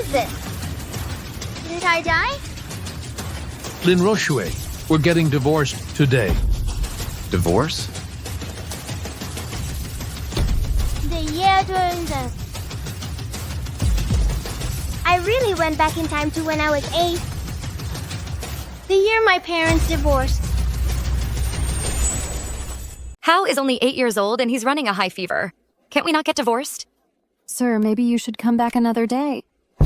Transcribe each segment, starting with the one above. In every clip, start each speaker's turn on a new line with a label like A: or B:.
A: is this? Didn't I die?
B: Lynn Rochouet, we're getting divorced today.
C: Divorce?
A: I really went back in time to when I was 8. The year my parents divorced.
D: Hao is only 8 years old and he's running a high fever. Can't we not get divorced?
E: Sir, maybe you should come back another day.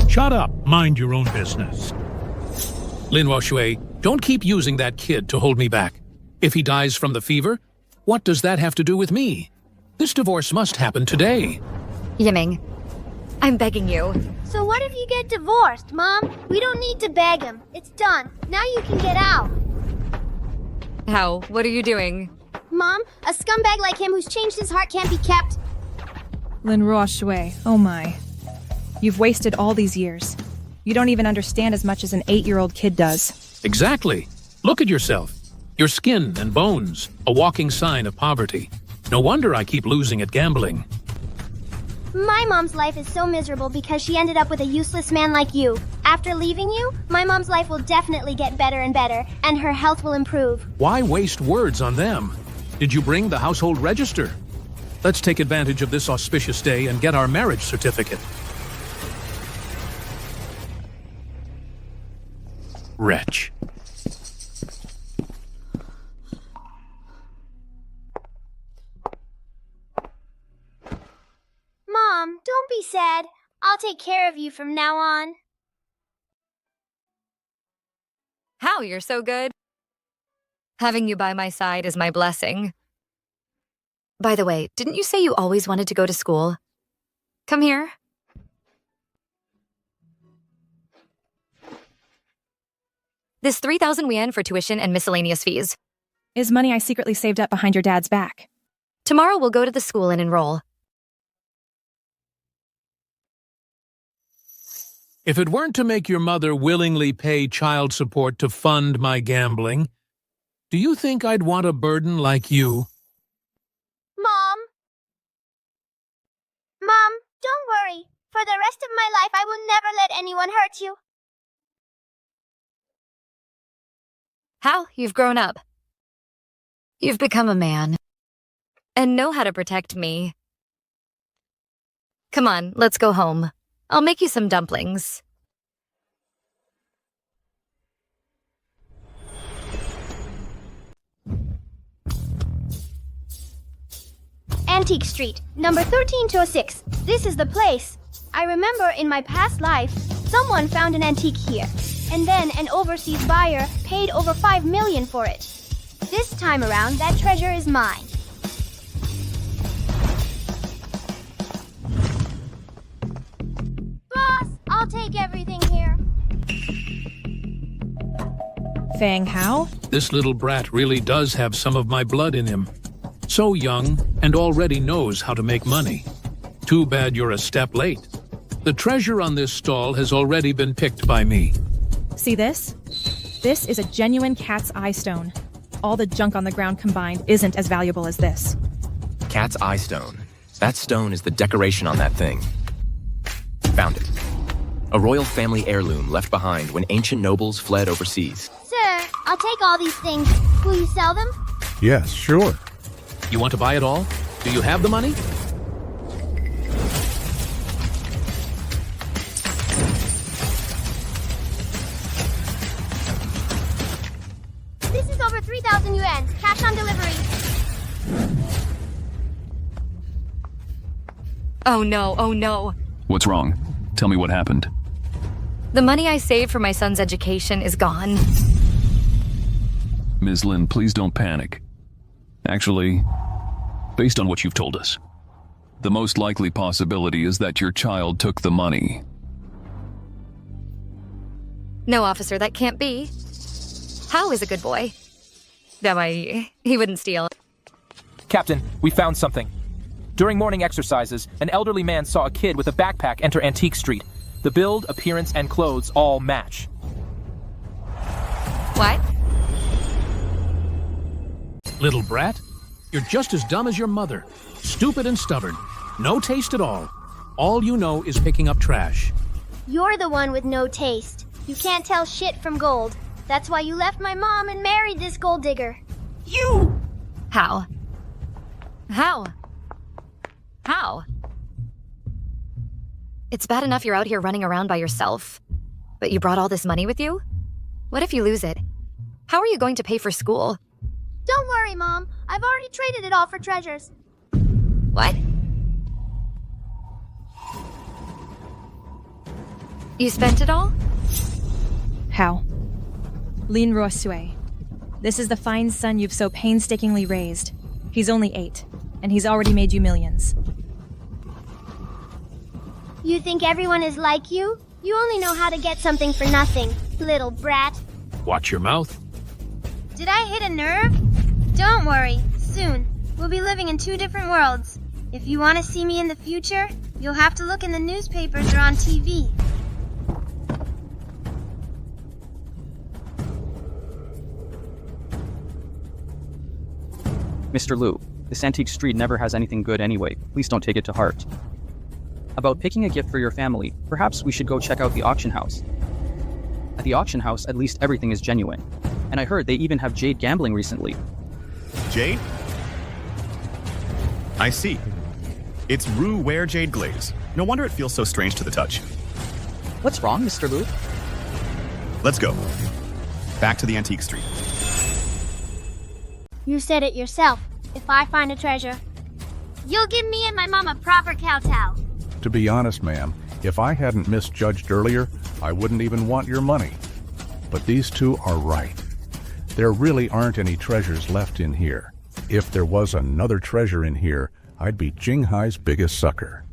B: Shut up. Mind your own business. Lynn Rochouet, don't keep using that kid to hold me back. If he dies from the fever, what does that have to do with me? This divorce must happen today.
D: Yiming, I'm begging you.
A: So what if you get divorced, Mom? We don't need to beg him. It's done. Now you can get out.
D: Hao, what are you doing?
A: Mom, a scumbag like him who's changed his heart can't be kept.
F: Lynn Rochouet, oh my. You've wasted all these years. You don't even understand as much as an 8-year-old kid does.
B: Exactly. Look at yourself. Your skin and bones, a walking sign of poverty. No wonder I keep losing at gambling.
A: My mom's life is so miserable because she ended up with a useless man like you. After leaving you, my mom's life will definitely get better and better, and her health will improve.
B: Why waste words on them? Did you bring the household register? Let's take advantage of this auspicious day and get our marriage certificate. Wretch.
A: Mom, don't be sad. I'll take care of you from now on.
D: Hao, you're so good. Having you by my side is my blessing. By the way, didn't you say you always wanted to go to school? Come here. This 3,000 yuan for tuition and miscellaneous fees.
F: Is money I secretly saved up behind your dad's back.
D: Tomorrow we'll go to the school and enroll.
B: If it weren't to make your mother willingly pay child support to fund my gambling, do you think I'd want a burden like you?
A: Mom! Mom, don't worry. For the rest of my life, I will never let anyone hurt you.
D: Hao, you've grown up. You've become a man. And know how to protect me. Come on, let's go home. I'll make you some dumplings.
A: Antique Street, number 13206. This is the place. I remember in my past life, someone found an antique here, and then an overseas buyer paid over 5 million for it. This time around, that treasure is mine. Boss, I'll take everything here.
F: Fang Hao?
B: This little brat really does have some of my blood in him. So young and already knows how to make money. Too bad you're a step late. The treasure on this stall has already been picked by me.
F: See this? This is a genuine cat's eye stone. All the junk on the ground combined isn't as valuable as this.
C: Cat's eye stone. That stone is the decoration on that thing. Found it. A royal family heirloom left behind when ancient nobles fled overseas.
A: Sir, I'll take all these things. Will you sell them?
G: Yes, sure.
B: You want to buy it all? Do you have the money?
A: This is over 3,000 yuan. Cash on delivery.
D: Oh no, oh no.
H: What's wrong? Tell me what happened.
D: The money I saved for my son's education is gone.
H: Ms. Lin, please don't panic. Actually, based on what you've told us, the most likely possibility is that your child took the money.
D: No, officer, that can't be. Hao is a good boy. That way, he wouldn't steal.
I: Captain, we found something. During morning exercises, an elderly man saw a kid with a backpack enter Antique Street. The build, appearance, and clothes all match.
D: What?
B: Little brat, you're just as dumb as your mother. Stupid and stubborn. No taste at all. All you know is picking up trash.
A: You're the one with no taste. You can't tell shit from gold. That's why you left my mom and married this gold digger.
I: You!
D: How? How? How? It's bad enough you're out here running around by yourself. But you brought all this money with you? What if you lose it? How are you going to pay for school?
A: Don't worry, Mom. I've already traded it all for treasures.
D: What? You spent it all?
F: How? Leroy Sue. This is the fine son you've so painstakingly raised. He's only 8, and he's already made you millions.
A: You think everyone is like you? You only know how to get something for nothing, little brat.
B: Watch your mouth.
A: Did I hit a nerve? Don't worry. Soon, we'll be living in 2 different worlds. If you want to see me in the future, you'll have to look in the newspapers or on TV.
G: Mr. Liu, this antique street never has anything good anyway. Please don't take it to heart. About picking a gift for your family, perhaps we should go check out the auction house. At the auction house, at least everything is genuine. And I heard they even have jade gambling recently.
J: Jade? I see. It's Rue Ware Jade Glaze. No wonder it feels so strange to the touch.
G: What's wrong, Mr. Liu?
J: Let's go. Back to the antique street.
A: You said it yourself. If I find a treasure, you'll give me and my mom a proper kowtow.
K: To be honest, ma'am, if I hadn't misjudged earlier, I wouldn't even want your money. But these two are right. There really aren't any treasures left in here. If there was another treasure in here, I'd be Jinghai's biggest sucker.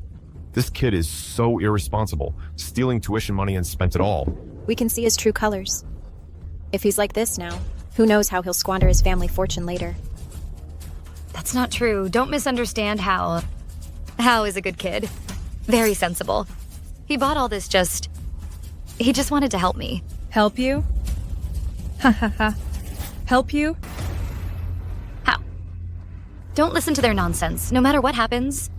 L: This kid is so irresponsible, stealing tuition money and spent it all.
M: We can see his true colors. If he's like this now, who knows how he'll squander his family fortune later.
D: That's not true. Don't misunderstand Hal. Hal is a good kid. Very sensible. He bought all this he just wanted to help me.
F: Help you? Ha ha ha. Help you?
D: How? Don't listen to their nonsense. No matter what happens,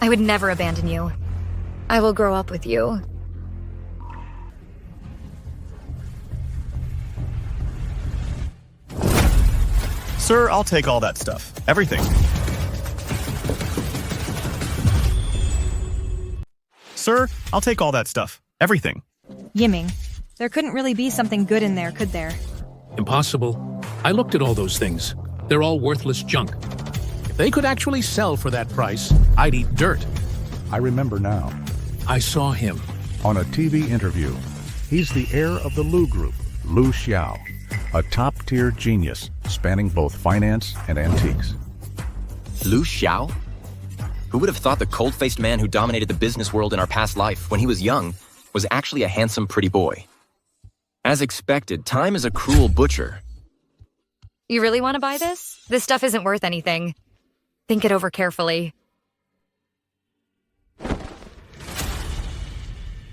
D: I would never abandon you. I will grow up with you.
J: Sir, I'll take all that stuff. Everything. Sir, I'll take all that stuff. Everything.
F: Yiming, there couldn't really be something good in there, could there?
B: Impossible. I looked at all those things. They're all worthless junk. If they could actually sell for that price, I'd eat dirt.
K: I remember now.
B: I saw him.
K: On a TV interview. He's the heir of the Lu Group, Lu Xiao, a top-tier genius spanning both finance and antiques.
C: Lu Xiao? Who would have thought the cold-faced man who dominated the business world in our past life when he was young was actually a handsome, pretty boy? As expected, time is a cruel butcher.
D: You really want to buy this? This stuff isn't worth anything. Think it over carefully.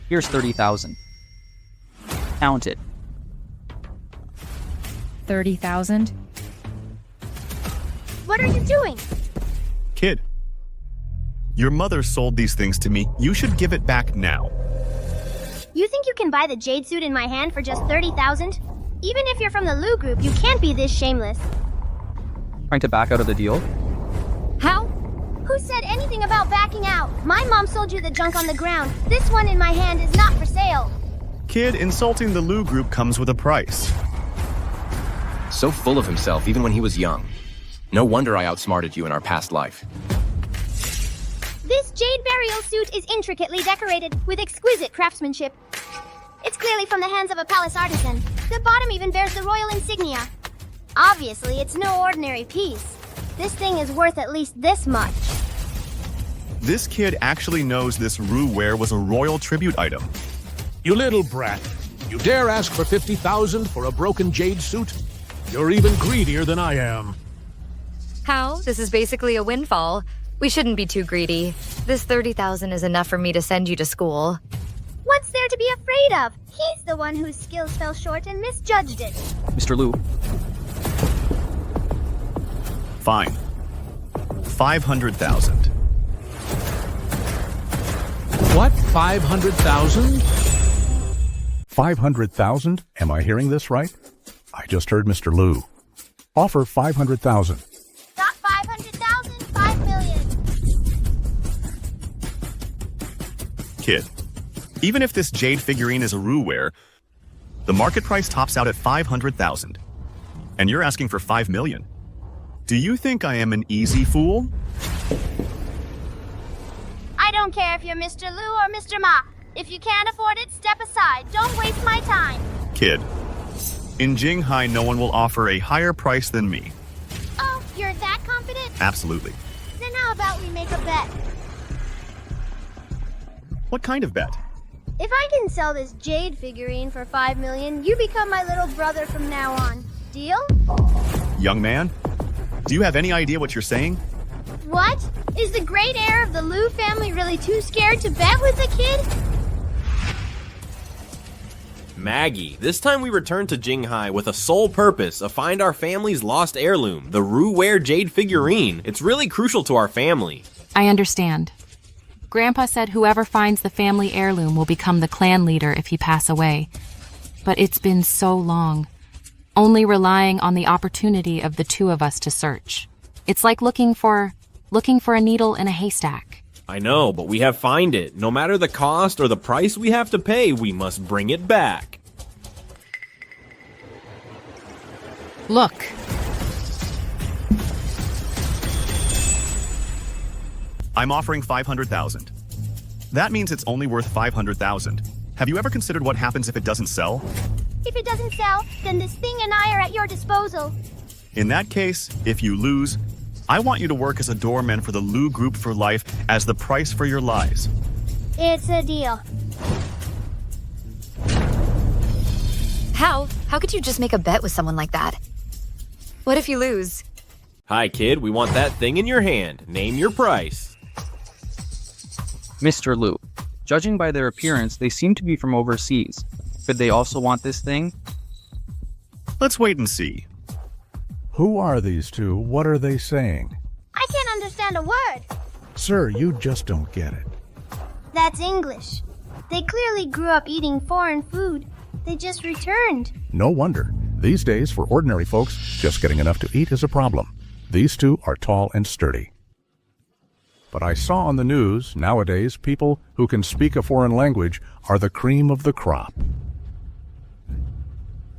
G: Here's 30,000. Count it.
F: 30,000?
A: What are you doing?
J: Kid, your mother sold these things to me. You should give it back now.
A: You think you can buy the jade suit in my hand for just 30,000? Even if you're from the Lu Group, you can't be this shameless.
G: Trying to back out of the deal?
D: How?
A: Who said anything about backing out? My mom sold you the junk on the ground. This one in my hand is not for sale.
J: Kid, insulting the Lu Group comes with a price.
C: So full of himself even when he was young. No wonder I outsmarted you in our past life.
A: This jade burial suit is intricately decorated with exquisite craftsmanship. It's clearly from the hands of a palace artisan. The bottom even bears the royal insignia. Obviously, it's no ordinary piece. This thing is worth at least this much.
J: This kid actually knows this Rue Ware was a royal tribute item.
B: You little brat. You dare ask for 50,000 for a broken jade suit? You're even greedier than I am.
D: How? This is basically a windfall. We shouldn't be too greedy. This 30,000 is enough for me to send you to school.
A: What's there to be afraid of? He's the one whose skills fell short and misjudged it.
G: Mr. Liu.
J: Fine. 500,000.
B: What? 500,000?
K: 500,000? Am I hearing this right? I just heard Mr. Liu. Offer 500,000.
A: Not 500,000, 5 million.
J: Kid, even if this jade figurine is a Ruware, the market price tops out at 500,000. And you're asking for 5 million. Do you think I am an easy fool?
A: I don't care if you're Mr. Liu or Mr. Ma. If you can't afford it, step aside. Don't waste my time.
J: Kid, in Jinghai, no one will offer a higher price than me.
A: Oh, you're that confident?
J: Absolutely.
A: Then how about we make a bet?
J: What kind of bet?
A: If I can sell this jade figurine for 5 million, you become my little brother from now on. Deal?
J: Young man, do you have any idea what you're saying?
A: What? Is the great heir of the Liu family really too scared to bet with a kid?
N: Maggie, this time we return to Jinghai with a sole purpose of find our family's lost heirloom, the Ruware jade figurine. It's really crucial to our family.
O: I understand. Grandpa said whoever finds the family heirloom will become the clan leader if he pass away. But it's been so long, only relying on the opportunity of the two of us to search. It's like looking for a needle in a haystack.
N: I know, but we have find it. No matter the cost or the price we have to pay, we must bring it back.
O: Look.
J: I'm offering 500,000. That means it's only worth 500,000. Have you ever considered what happens if it doesn't sell?
A: If it doesn't sell, then this thing and I are at your disposal.
J: In that case, if you lose, I want you to work as a doorman for the Liu Group for life as the price for your lies.
A: It's a deal.
D: How could you just make a bet with someone like that? What if you lose?
N: Hi, kid. We want that thing in your hand. Name your price.
G: Mr. Liu, judging by their appearance, they seem to be from overseas. Could they also want this thing?
J: Let's wait and see.
K: Who are these two? What are they saying?
A: I can't understand a word.
K: Sir, you just don't get it.
A: That's English. They clearly grew up eating foreign food. They just returned.
K: No wonder. These days, for ordinary folks, just getting enough to eat is a problem. These two are tall and sturdy. But I saw on the news, nowadays, people who can speak a foreign language are the cream of the crop.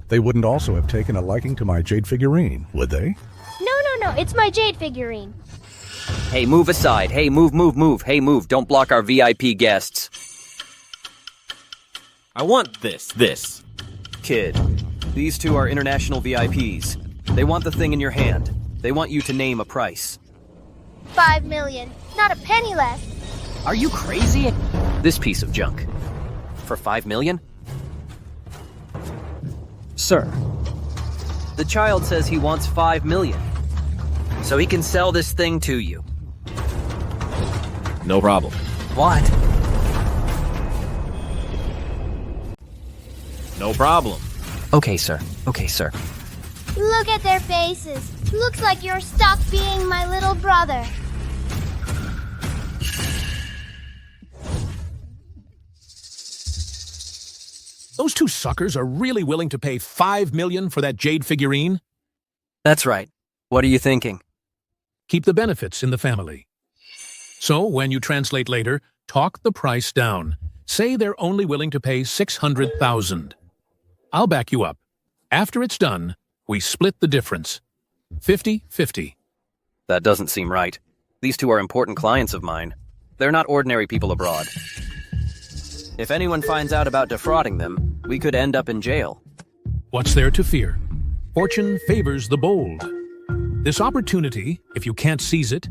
K: They wouldn't also have taken a liking to my jade figurine, would they?
A: No, it's my jade figurine.
P: Hey, move aside. Hey, move. Hey, move. Don't block our VIP guests.
N: I want this.
P: Kid, these two are international VIPs. They want the thing in your hand. They want you to name a price.
A: 5 million. Not a penny less.
P: Are you crazy? This piece of junk. For 5 million? Sir, the child says he wants 5 million. So he can sell this thing to you.
N: No problem.
P: What?
N: No problem.
P: Okay, sir.
A: Look at their faces. Looks like you're stuck being my little brother.
B: Those two suckers are really willing to pay 5 million for that jade figurine?
P: That's right. What are you thinking?
B: Keep the benefits in the family. So, when you translate later, talk the price down. Say they're only willing to pay 600,000. I'll back you up. After it's done, we split the difference. 50-50.
P: That doesn't seem right. These two are important clients of mine. They're not ordinary people abroad. If anyone finds out about defrauding them, we could end up in jail.
B: What's there to fear? Fortune favors the bold. This opportunity, if you can't seize it,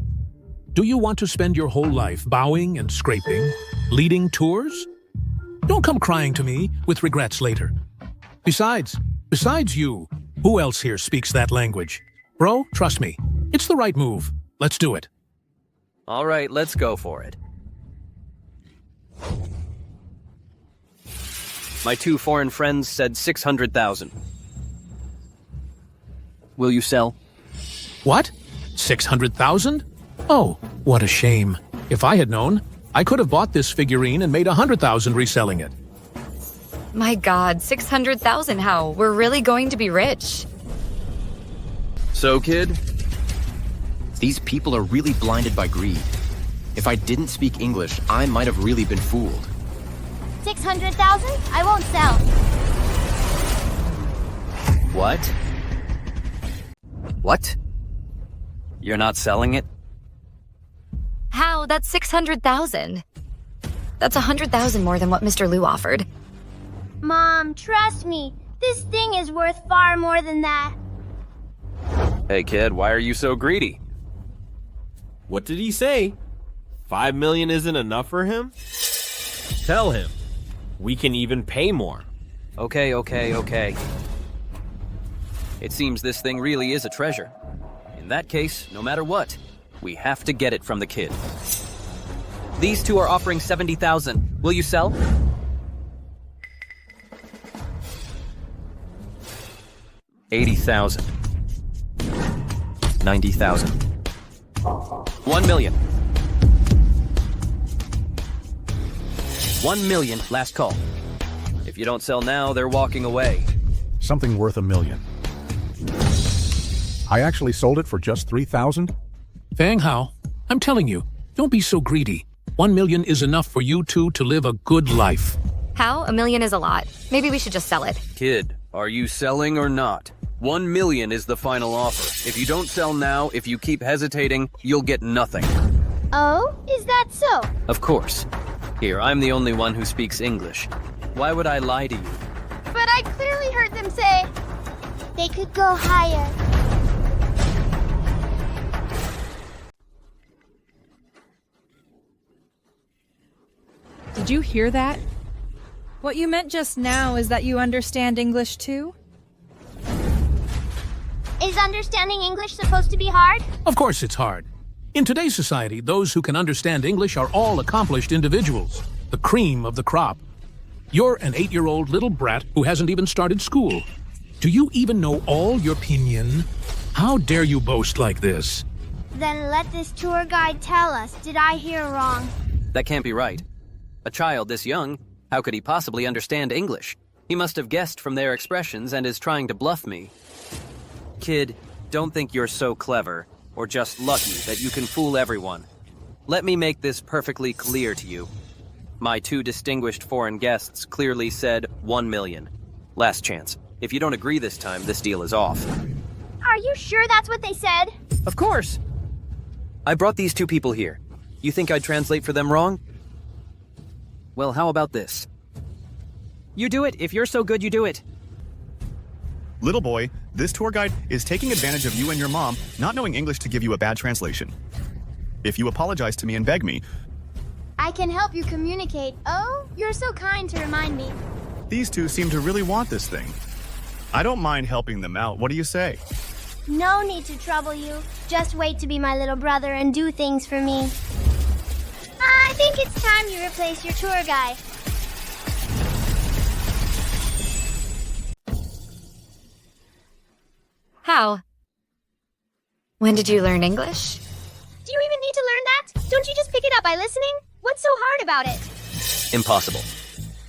B: do you want to spend your whole life bowing and scraping, leading tours? Don't come crying to me with regrets later. Besides you, who else here speaks that language? Bro, trust me, it's the right move. Let's do it.
P: All right, let's go for it. My two foreign friends said 600,000. Will you sell?
B: What? 600,000? Oh, what a shame. If I had known, I could have bought this figurine and made 100,000 reselling it.
D: My god, 600,000 how? We're really going to be rich.
P: So, kid?
C: These people are really blinded by greed. If I didn't speak English, I might have really been fooled.
A: 600,000? I won't sell.
P: What? What? You're not selling it?
D: How? That's 600,000. That's 100,000 more than what Mr. Liu offered.
A: Mom, trust me. This thing is worth far more than that.
P: Hey, kid, why are you so greedy?
N: What did he say? 5 million isn't enough for him? Tell him. We can even pay more.
P: Okay. It seems this thing really is a treasure. In that case, no matter what, we have to get it from the kid. These two are offering 70,000. Will you sell? $80,000. 90,000. 1 million. 1 million, last call. If you don't sell now, they're walking away.
K: Something worth $1 million. I actually sold it for just 3,000?
B: Fang Hao, I'm telling you, don't be so greedy. 1 million is enough for you two to live a good life.
D: How? $1 million is a lot. Maybe we should just sell it.
P: Kid, are you selling or not? 1 million is the final offer. If you don't sell now, if you keep hesitating, you'll get nothing.
A: Oh, is that so?
P: Of course. Here, I'm the only one who speaks English. Why would I lie to you?
A: But I clearly heard them say they could go higher.
F: Did you hear that? What you meant just now is that you understand English too?
A: Is understanding English supposed to be hard?
B: Of course it's hard. In today's society, those who can understand English are all accomplished individuals, the cream of the crop. You're an 8-year-old little brat who hasn't even started school. Do you even know all your pinyin? How dare you boast like this?
A: Then let this tour guide tell us. Did I hear wrong?
P: That can't be right. A child this young, how could he possibly understand English? He must have guessed from their expressions and is trying to bluff me. Kid, don't think you're so clever, or just lucky that you can fool everyone. Let me make this perfectly clear to you. My two distinguished foreign guests clearly said 1 million. Last chance. If you don't agree this time, this deal is off.
A: Are you sure that's what they said?
P: Of course! I brought these two people here. You think I'd translate for them wrong? Well, how about this? You do it. If you're so good, you do it.
J: Little boy, this tour guide is taking advantage of you and your mom not knowing English to give you a bad translation. If you apologize to me and beg me,
A: I can help you communicate. Oh, you're so kind to remind me.
J: these two seem to really want this thing. I don't mind helping them out. What do you say?
A: No need to trouble you. Just wait to be my little brother and do things for me. I think it's time you replace your tour guide.
D: How? When did you learn English?
A: Do you even need to learn that? Don't you just pick it up by listening? What's so hard about it?
P: Impossible.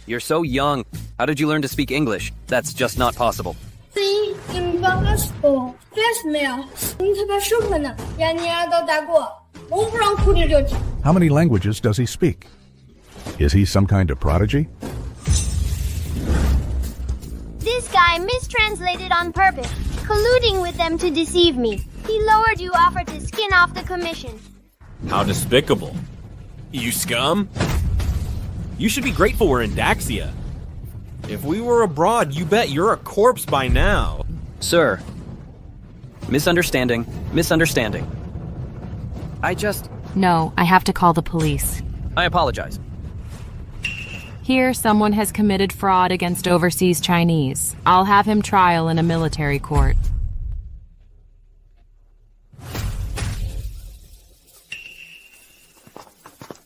P: You're so young. How did you learn to speak English? That's just not possible.
K: How many languages does he speak? Is he some kind of prodigy?
A: This guy mistranslated on purpose, colluding with them to deceive me. He lowered you offer to skin off the commission.
N: How despicable. You scum. You should be grateful we're in Daxia. If we were abroad, you bet you're a corpse by now.
P: Sir. Misunderstanding.
O: No, I have to call the police.
P: I apologize.
O: Here, someone has committed fraud against overseas Chinese. I'll have him trial in a military court.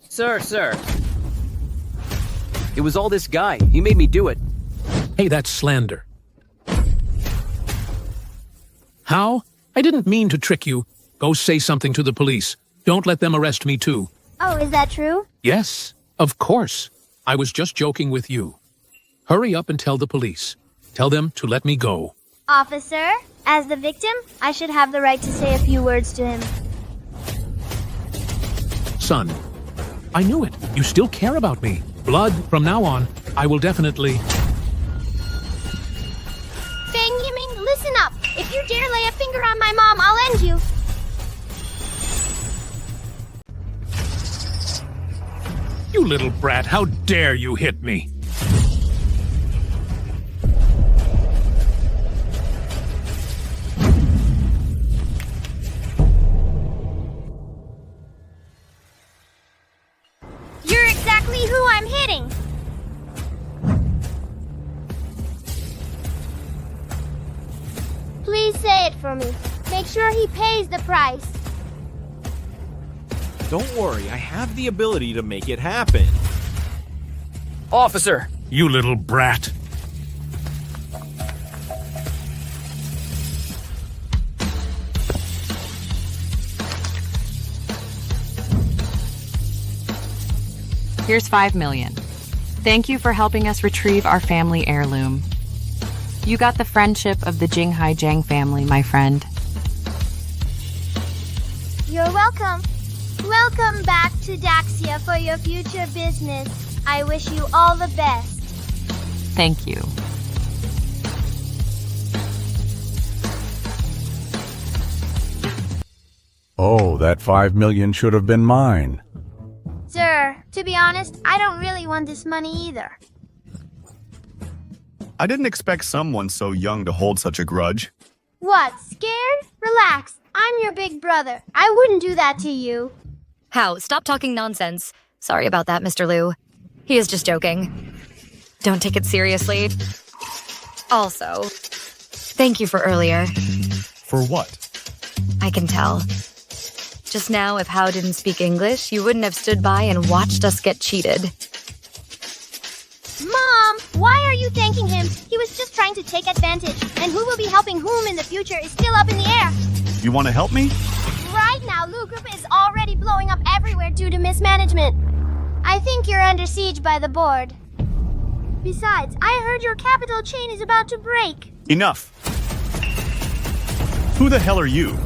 P: Sir. It was all this guy. He made me do it.
B: Hey, that's slander. How? I didn't mean to trick you. Go say something to the police. Don't let them arrest me too.
A: Oh, is that true?
B: Yes, of course. I was just joking with you. Hurry up and tell the police. Tell them to let me go.
A: Officer, as the victim, I should have the right to say a few words to him.
B: Son, I knew it. You still care about me. Blood, from now on, I will definitely...
A: Benjamin, listen up. If you dare lay a finger on my mom, I'll end you.
B: You little brat, how dare you hit me?
A: You're exactly who I'm hitting. Please say it for me. Make sure he pays the price.
N: Don't worry, I have the ability to make it happen.
G: Officer!
B: You little brat.
O: Here's $5 million. Thank you for helping us retrieve our family heirloom. You got the friendship of the Jinghai Jiang family, my friend.
A: You're welcome. Welcome back to Daxia for your future business. I wish you all the best.
O: Thank you.
K: Oh, that $5 million should have been mine.
A: Sir, to be honest, I don't really want this money either.
J: I didn't expect someone so young to hold such a grudge.
A: What, scared? Relax. I'm your big brother. I wouldn't do that to you.
D: How? Stop talking nonsense. Sorry about that, Mr. Liu. He is just joking. Don't take it seriously. Also, thank you for earlier.
J: For what?
D: I can tell. Just now, if Hao didn't speak English, you wouldn't have stood by and watched us get cheated.
A: Mom, why are you thanking him? He was just trying to take advantage, and who will be helping whom in the future is still up in the air.
J: You want to help me?
A: Right now, Lu Group is already blowing up everywhere due to mismanagement. I think you're under siege by the board. Besides, I heard your capital chain is about to break.
J: Enough. Who the hell are you?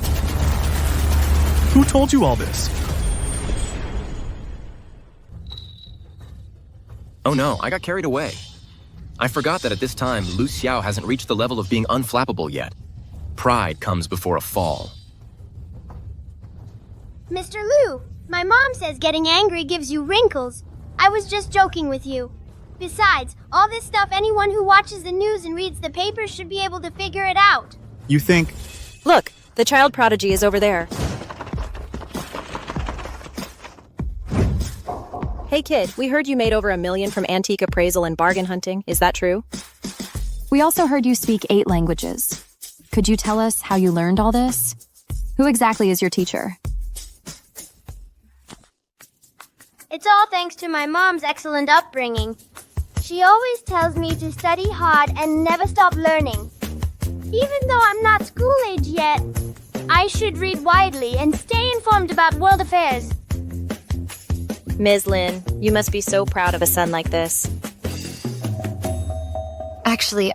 J: Who told you all this?
C: Oh no, I got carried away. I forgot that at this time, Lu Xiao hasn't reached the level of being unflappable yet. Pride comes before a fall.
A: Mr. Liu, my mom says getting angry gives you wrinkles. I was just joking with you. Besides, all this stuff, anyone who watches the news and reads the papers should be able to figure it out.
J: You think...
M: Look, the child prodigy is over there. Hey kid, we heard you made over $1 million from antique appraisal and bargain hunting. Is that true?
E: We also heard you speak 8 languages. Could you tell us how you learned all this? Who exactly is your teacher?
A: It's all thanks to my mom's excellent upbringing. She always tells me to study hard and never stop learning. Even though I'm not school age yet, I should read widely and stay informed about world affairs.
M: Ms. Lin, you must be so proud of a son like this.
D: Actually,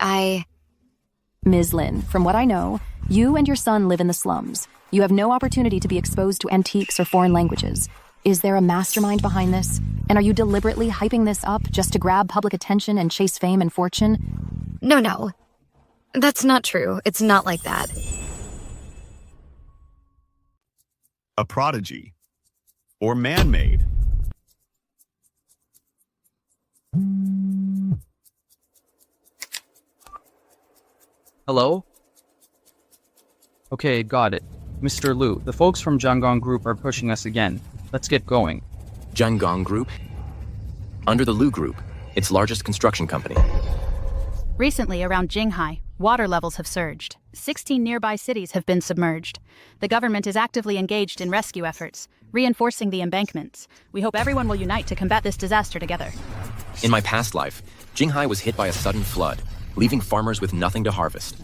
E: Ms. Lin, from what I know, you and your son live in the slums. You have no opportunity to be exposed to antiques or foreign languages. Is there a mastermind behind this? And are you deliberately hyping this up just to grab public attention and chase fame and fortune?
D: No. That's not true. It's not like that.
J: A prodigy. Or man-made.
G: Hello? Okay, got it. Mr. Liu, the folks from Jianggong Group are pushing us again. Let's get going.
C: Jianggong Group? Under the Lu Group, its largest construction company.
Q: Recently, around Jinghai, water levels have surged. 16 nearby cities have been submerged. The government is actively engaged in rescue efforts, reinforcing the embankments. We hope everyone will unite to combat this disaster together.
C: In my past life, Jinghai was hit by a sudden flood, leaving farmers with nothing to harvest.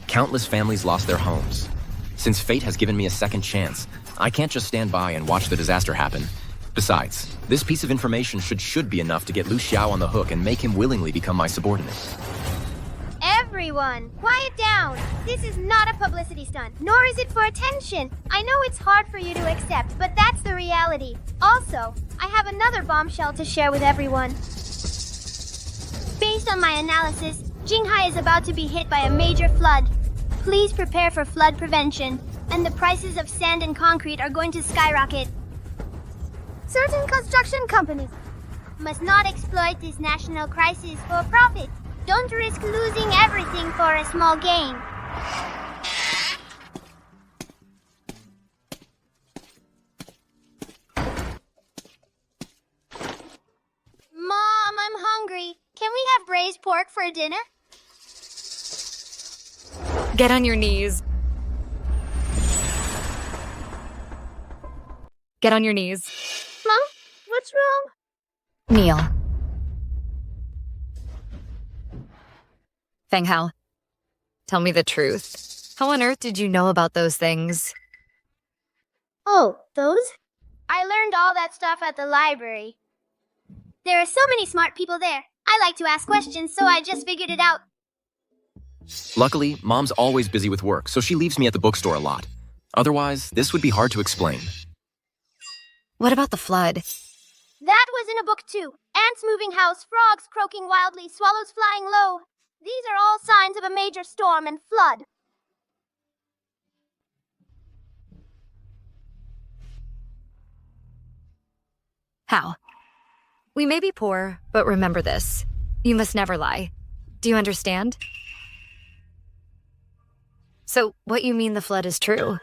C: Countless families lost their homes. Since fate has given me a second chance, I can't just stand by and watch the disaster happen. Besides, this piece of information should be enough to get Lu Xiao on the hook and make him willingly become my subordinate.
A: Everyone, quiet down. This is not a publicity stunt, nor is it for attention. I know it's hard for you to accept, but that's the reality. Also, I have another bombshell to share with everyone. Based on my analysis, Jinghai is about to be hit by a major flood. Please prepare for flood prevention, and the prices of sand and concrete are going to skyrocket. Certain construction companies must not exploit this national crisis for profit. Don't risk losing everything for a small gain. Mom, I'm hungry. Can we have braised pork for dinner?
D: Get on your knees. Get on your knees.
A: Mom, what's wrong?
D: Kneel. Feng Hao, tell me the truth. How on earth did you know about those things?
A: Oh, those? I learned all that stuff at the library. There are so many smart people there. I like to ask questions, so I just figured it out.
C: Luckily, Mom's always busy with work, so she leaves me at the bookstore a lot. Otherwise, this would be hard to explain.
D: What about the flood?
A: That was in a book too. Ants moving house, frogs croaking wildly, swallows flying low. These are all signs of a major storm and flood.
D: How? We may be poor, but remember this. You must never lie. Do you understand? So, what you mean the flood is true?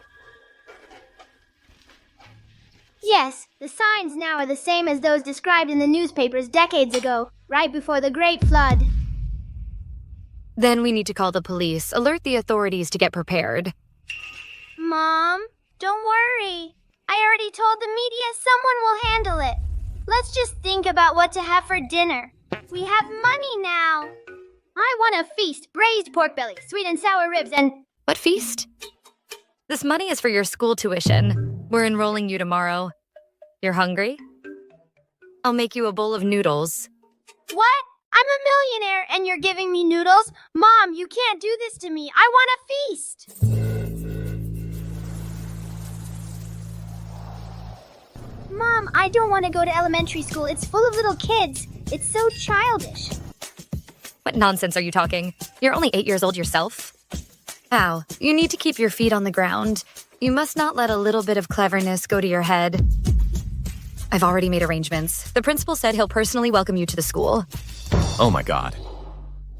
A: Yes, the signs now are the same as those described in the newspapers decades ago, right before the Great Flood.
D: Then we need to call the police, alert the authorities to get prepared.
A: Mom, don't worry. I already told the media someone will handle it. Let's just think about what to have for dinner. We have money now. I want a feast, braised pork belly, sweet and sour ribs, and...
D: What feast? This money is for your school tuition. We're enrolling you tomorrow. You're hungry? I'll make you a bowl of noodles.
A: What? I'm a millionaire and you're giving me noodles? Mom, you can't do this to me. I want a feast. Mom, I don't want to go to elementary school. It's full of little kids. It's so childish.
D: What nonsense are you talking? You're only 8 years old yourself. How? You need to keep your feet on the ground. You must not let a little bit of cleverness go to your head. I've already made arrangements. The principal said he'll personally welcome you to the school.
C: Oh my god.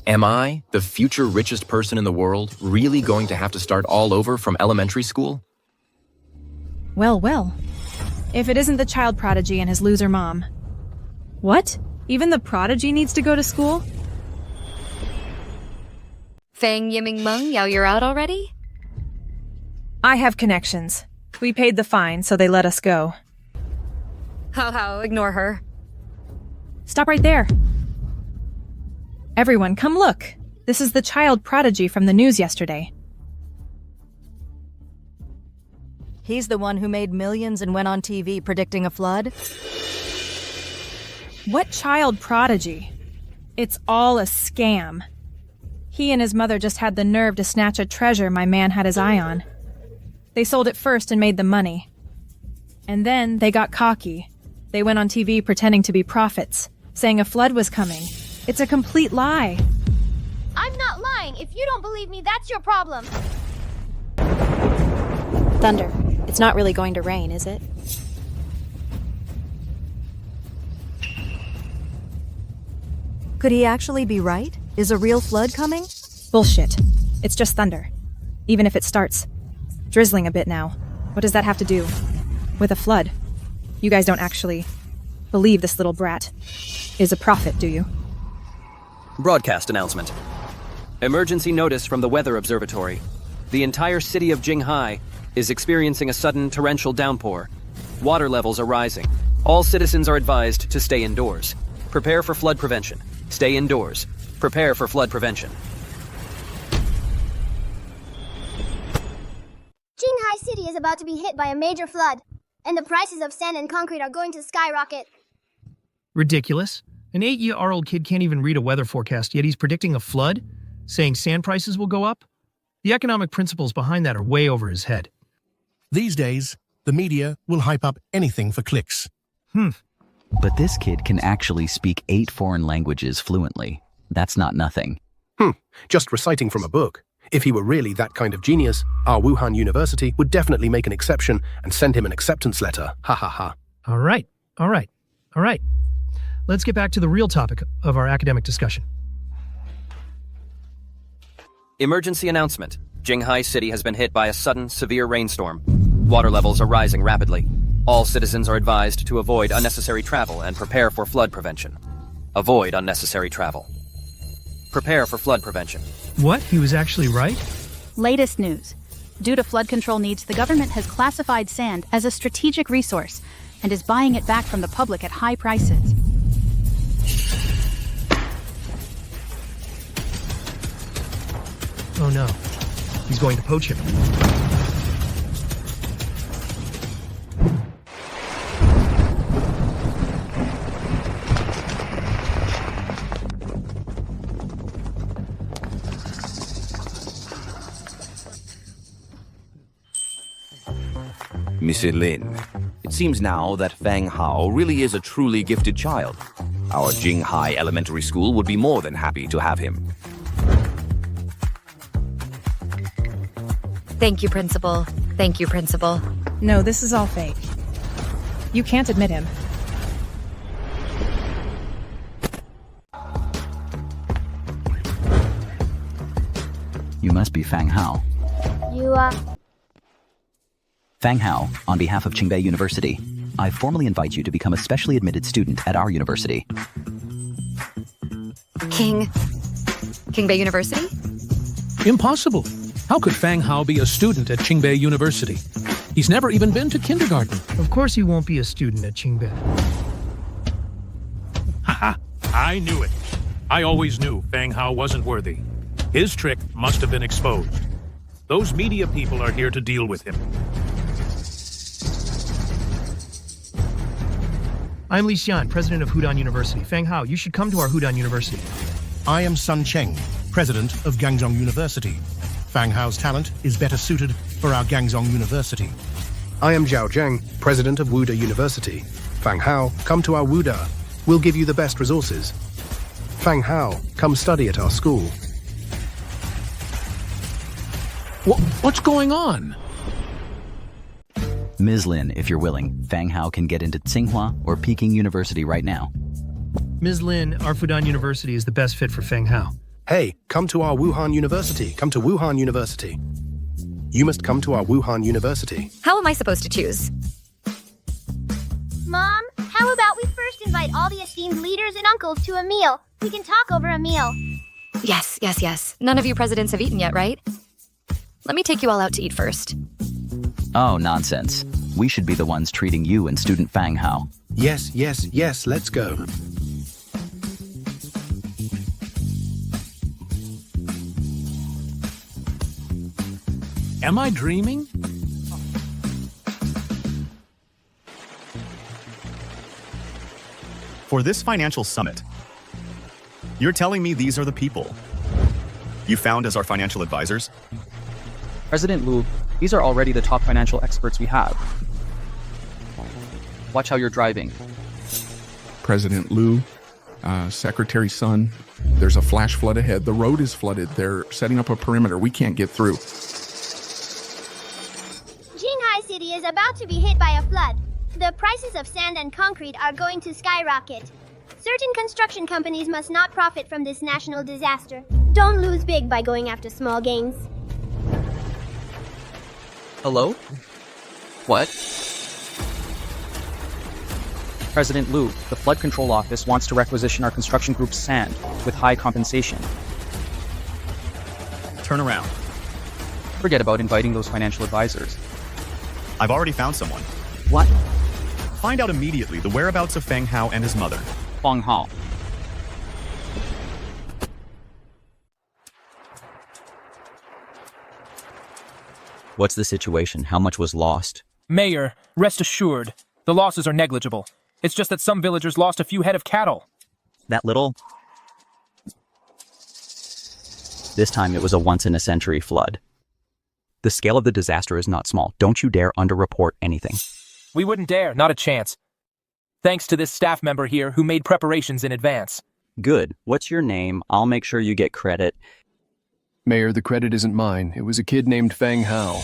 C: Am I, the future richest person in the world, really going to have to start all over from elementary school?
F: Well, well. If it isn't the child prodigy and his loser mom. What? Even the prodigy needs to go to school?
D: Fang Yiming Meng, Yao, you're out already?
F: I have connections. We paid the fine, so they let us go.
D: How, ignore her.
F: Stop right there. Everyone, come look. This is the child prodigy from the news yesterday.
R: He's the one who made millions and went on TV predicting a flood?
F: What child prodigy? It's all a scam. He and his mother just had the nerve to snatch a treasure my man had his eye on. They sold it first and made the money. And then they got cocky. They went on TV pretending to be prophets, saying a flood was coming. It's a complete lie.
A: I'm not lying. If you don't believe me, that's your problem.
M: Thunder. It's not really going to rain, is it?
R: Could he actually be right? Is a real flood coming?
F: Bullshit. It's just thunder. Even if it starts drizzling a bit now. What does that have to do with a flood? You guys don't actually believe this little brat is a prophet, do you?
P: Broadcast announcement. Emergency notice from the Weather Observatory. The entire city of Jinghai is experiencing a sudden torrential downpour. Water levels are rising. All citizens are advised to stay indoors. Prepare for flood prevention. Stay indoors. Prepare for flood prevention.
A: Jinghai City is about to be hit by a major flood. and the prices of sand and concrete are going to skyrocket.
S: Ridiculous. An 8-year-old kid can't even read a weather forecast, yet he's predicting a flood, saying sand prices will go up? The economic principles behind that are way over his head.
T: These days, the media will hype up anything for clicks.
U: But this kid can actually speak 8 foreign languages fluently. That's not nothing.
T: Just reciting from a book. If he were really that kind of genius, our Wuhan University would definitely make an exception and send him an acceptance letter. Ha ha ha.
S: All right. Let's get back to the real topic of our academic discussion.
P: Emergency announcement. Jinghai City has been hit by a sudden, severe rainstorm. Water levels are rising rapidly. All citizens are advised to avoid unnecessary travel and prepare for flood prevention. Avoid unnecessary travel. Prepare for flood prevention.
S: What? He was actually right?
Q: Latest news. Due to flood control needs, the government has classified sand as a strategic resource and is buying it back from the public at high prices.
S: Oh no. He's going to poach him.
V: Mrs. Lin, it seems now that Fang Hao really is a truly gifted child. Our Jinghai Elementary School would be more than happy to have him.
D: Thank you, Principal. Thank you, Principal.
F: No, this is all fake. You can't admit him.
U: You must be Fang Hao. Fang Hao, on behalf of Qingbei University, I formally invite you to become a specially admitted student at our university.
D: Qingbei University?
B: Impossible. How could Fang Hao be a student at Qingbei University? He's never even been to kindergarten.
S: Of course he won't be a student at Qingbei.
B: Haha, I knew it. I always knew Fang Hao wasn't worthy. His trick must have been exposed. Those media people are here to deal with him.
S: I'm Li Xian, president of Hudan University. Fang Hao, you should come to our Hudan University.
T: I am Sun Cheng, president of Gangzhong University. Fang Hao's talent is better suited for our Gangzhong University. I am Zhao Zheng, president of Wuda University. Fang Hao, come to our Wuda. We'll give you the best resources. Fang Hao, come study at our school.
B: What's going on?
U: Ms. Lin, if you're willing, Fang Hao can get into Tsinghua or Peking University right now.
S: Ms. Lin, our Fudan University is the best fit for Fang Hao.
T: Hey, come to our Wuhan University. Come to Wuhan University. You must come to our Wuhan University.
D: How am I supposed to choose?
A: Mom, how about we first invite all the esteemed leaders and uncles to a meal? We can talk over a meal.
D: Yes. None of you presidents have eaten yet, right? Let me take you all out to eat first.
U: Oh, nonsense. We should be the ones treating you and student Fang Hao.
T: Yes, let's go.
B: Am I dreaming?
J: For this financial summit, you're telling me these are the people you found as our financial advisors?
G: President Liu, these are already the top financial experts we have. Watch how you're driving.
W: President Liu, Secretary Sun, there's a flash flood ahead. The road is flooded. They're setting up a perimeter. We can't get through.
A: Jinghai City is about to be hit by a flood. The prices of sand and concrete are going to skyrocket. Certain construction companies must not profit from this national disaster. Don't lose big by going after small gains.
G: Hello? What? President Liu, the Flood Control Office wants to requisition our construction group's sand with high compensation.
J: Turn around.
G: Forget about inviting those financial advisors.
J: I've already found someone.
G: What?
J: Find out immediately the whereabouts of Fang Hao and his mother.
G: Fang Hao.
U: What's the situation? How much was lost?
H: Mayor, rest assured, the losses are negligible. It's just that some villagers lost a few head of cattle.
U: That little? This time it was a once-in-a-century flood. The scale of the disaster is not small. Don't you dare underreport anything.
H: We wouldn't dare, not a chance. Thanks to this staff member here who made preparations in advance.
U: Good. What's your name? I'll make sure you get credit.
I: Mayor, the credit isn't mine. It was a kid named Fang Hao.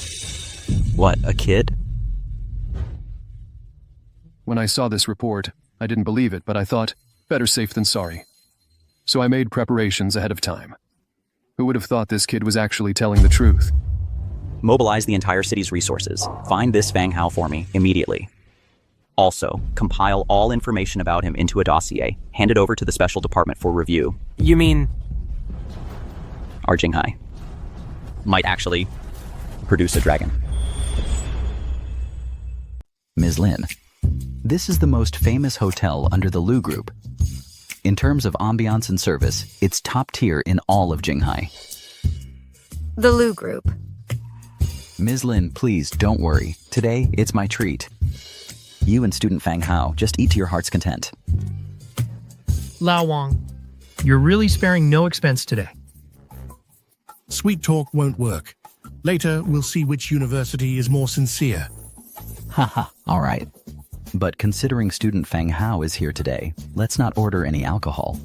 U: What, a kid?
I: When I saw this report, I didn't believe it, but I thought, better safe than sorry. So I made preparations ahead of time. Who would have thought this kid was actually telling the truth?
U: Mobilize the entire city's resources. Find this Fang Hao for me, immediately. Also, compile all information about him into a dossier. Hand it over to the special department for review.
H: You mean...
U: Our Jinghai might actually produce a dragon. Ms. Lin, this is the most famous hotel under the Lu Group. In terms of ambiance and service, it's top tier in all of Jinghai.
D: The Lu Group.
U: Ms. Lin, please don't worry. Today, it's my treat. You and student Fang Hao just eat to your heart's content.
S: Lao Wang, you're really sparing no expense today.
T: Sweet talk won't work. Later, we'll see which university is more sincere.
U: Haha, all right. But considering student Fang Hao is here today, let's not order any alcohol.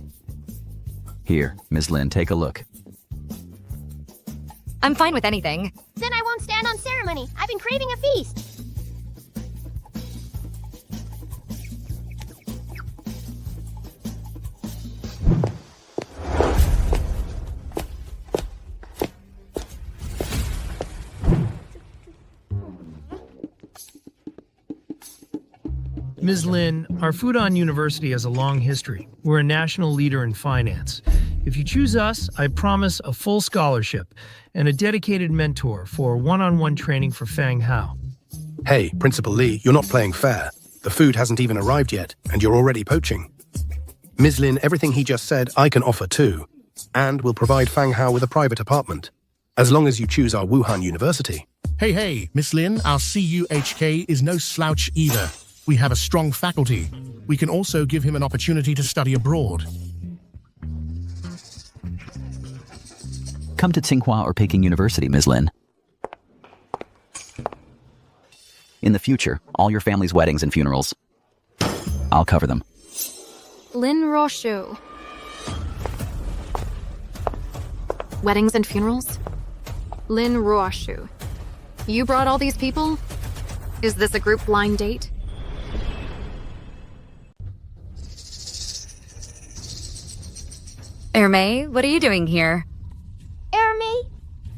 U: Here, Ms. Lin, take a look.
D: I'm fine with anything.
A: Then I won't stand on ceremony. I've been craving a feast.
S: Ms. Lin, our Fudan University has a long history. We're a national leader in finance. If you choose us, I promise a full scholarship and a dedicated mentor for one-on-one training for Fang Hao.
T: Hey, Principal Lee, you're not playing fair. The food hasn't even arrived yet, and you're already poaching. Ms. Lin, everything he just said, I can offer too. And we'll provide Fang Hao with a private apartment, as long as you choose our Wuhan University. Hey, Miss Lin, our CUHK is no slouch either. We have a strong faculty. We can also give him an opportunity to study abroad.
U: Come to Tsinghua or Peking University, Ms. Lin. In the future, all your family's weddings and funerals, I'll cover them.
O: Lin Roshu. Weddings and funerals? Lin Roshu. You brought all these people? Is this a group blind date?
D: Ermei, what are you doing here?
A: Ermei,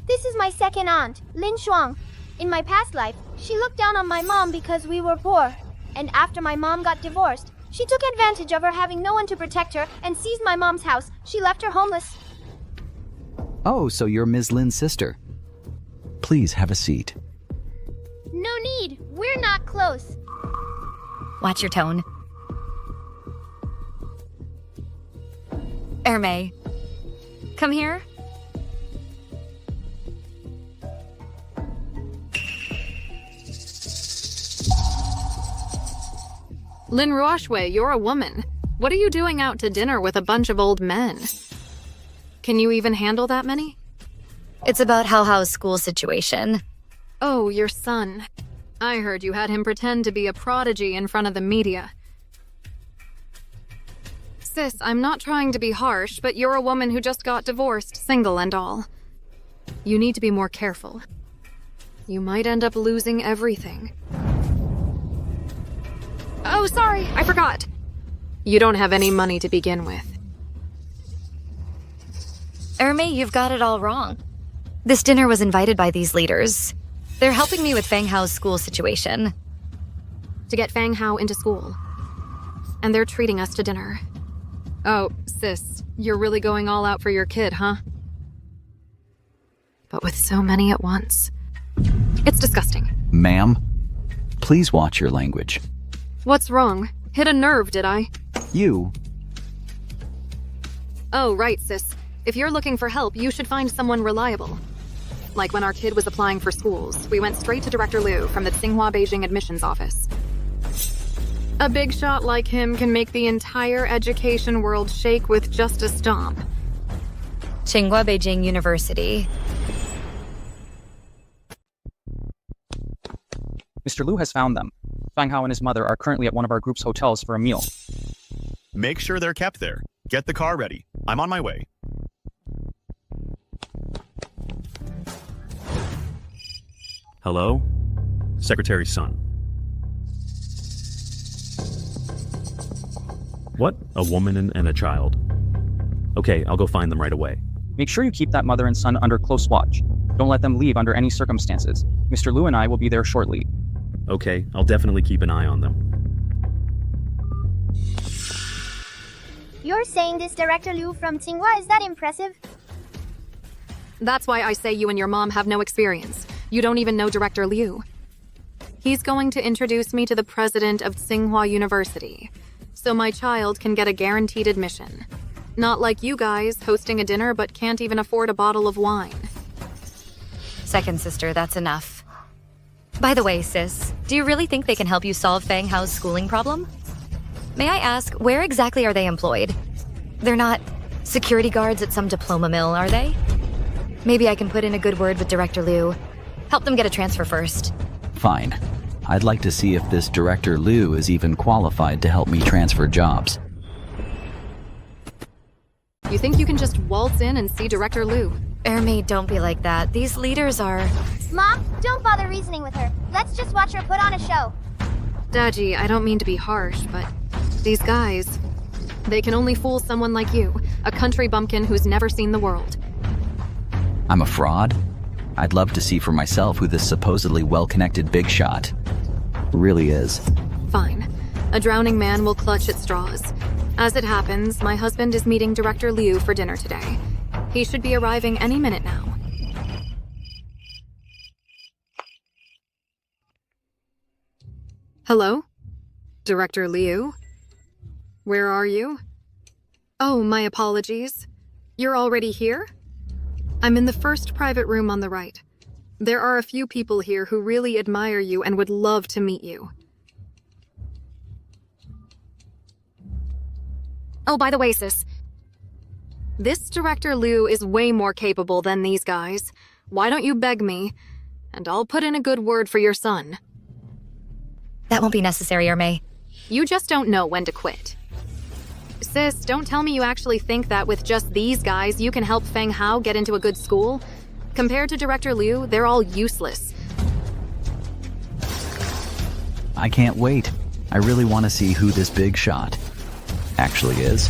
A: this is my second aunt, Lin Shuang. In my past life, she looked down on my mom because we were poor. And after my mom got divorced, she took advantage of her having no one to protect her and seized my mom's house. She left her homeless.
U: Oh, so you're Ms. Lin's sister. Please have a seat.
A: No need. We're not close.
D: Watch your tone. Ermei, come here.
O: Lin Ruoshue, you're a woman. What are you doing out to dinner with a bunch of old men? Can you even handle that many?
D: It's about Hao's school situation.
O: Oh, your son. I heard you had him pretend to be a prodigy in front of the media. Sis, I'm not trying to be harsh, but you're a woman who just got divorced, single and all. You need to be more careful. You might end up losing everything. Oh, sorry, I forgot. You don't have any money to begin with.
D: Ermei, you've got it all wrong. This dinner was invited by these leaders. They're helping me with Fang Hao's school situation.
O: To get Fang Hao into school. And they're treating us to dinner. Oh, sis, you're really going all out for your kid, huh? But with so many at once. It's disgusting.
U: Ma'am, please watch your language.
O: What's wrong? Hit a nerve, did I?
U: You.
O: Oh, right, sis. If you're looking for help, you should find someone reliable. Like when our kid was applying for schools, we went straight to Director Liu from the Tsinghua Beijing admissions office. A big shot like him can make the entire education world shake with just a stomp.
D: Tsinghua Beijing University.
G: Mr. Liu has found them. Fang Hao and his mother are currently at one of our group's hotels for a meal.
J: Make sure they're kept there. Get the car ready. I'm on my way.
K: Hello? Secretary Sun. What? A woman and a child? Okay, I'll go find them right away.
G: Make sure you keep that mother and son under close watch. Don't let them leave under any circumstances. Mr. Liu and I will be there shortly.
K: Okay, I'll definitely keep an eye on them.
A: You're saying this Director Liu from Tsinghua is that impressive?
O: That's why I say you and your mom have no experience. You don't even know Director Liu. He's going to introduce me to the president of Tsinghua University, so my child can get a guaranteed admission. Not like you guys, hosting a dinner but can't even afford a bottle of wine.
D: Second sister, that's enough. By the way, sis, do you really think they can help you solve Fang Hao's schooling problem? May I ask, where exactly are they employed? They're not security guards at some diploma mill, are they? Maybe I can put in a good word with Director Liu. Help them get a transfer first.
U: Fine. I'd like to see if this Director Liu is even qualified to help me transfer jobs.
O: You think you can just waltz in and see Director Liu?
D: Ermi, don't be like that. These leaders are...
A: Mom, don't bother reasoning with her. Let's just watch her put on a show.
O: Daji, I don't mean to be harsh, but these guys, they can only fool someone like you, a country bumpkin who's never seen the world.
U: I'm a fraud? I'd love to see for myself who this supposedly well-connected big shot really is.
O: Fine. A drowning man will clutch at straws. As it happens, my husband is meeting Director Liu for dinner today. He should be arriving any minute now. Hello? Director Liu? Where are you? Oh, my apologies. You're already here? I'm in the first private room on the right. There are a few people here who really admire you and would love to meet you. Oh, by the way, sis. This Director Liu is way more capable than these guys. Why don't you beg me, and I'll put in a good word for your son.
D: That won't be necessary, Ermi.
O: You just don't know when to quit. Sis, don't tell me you actually think that with just these guys you can help Fang Hao get into a good school. Compared to Director Liu, they're all useless.
U: I can't wait. I really want to see who this big shot actually is.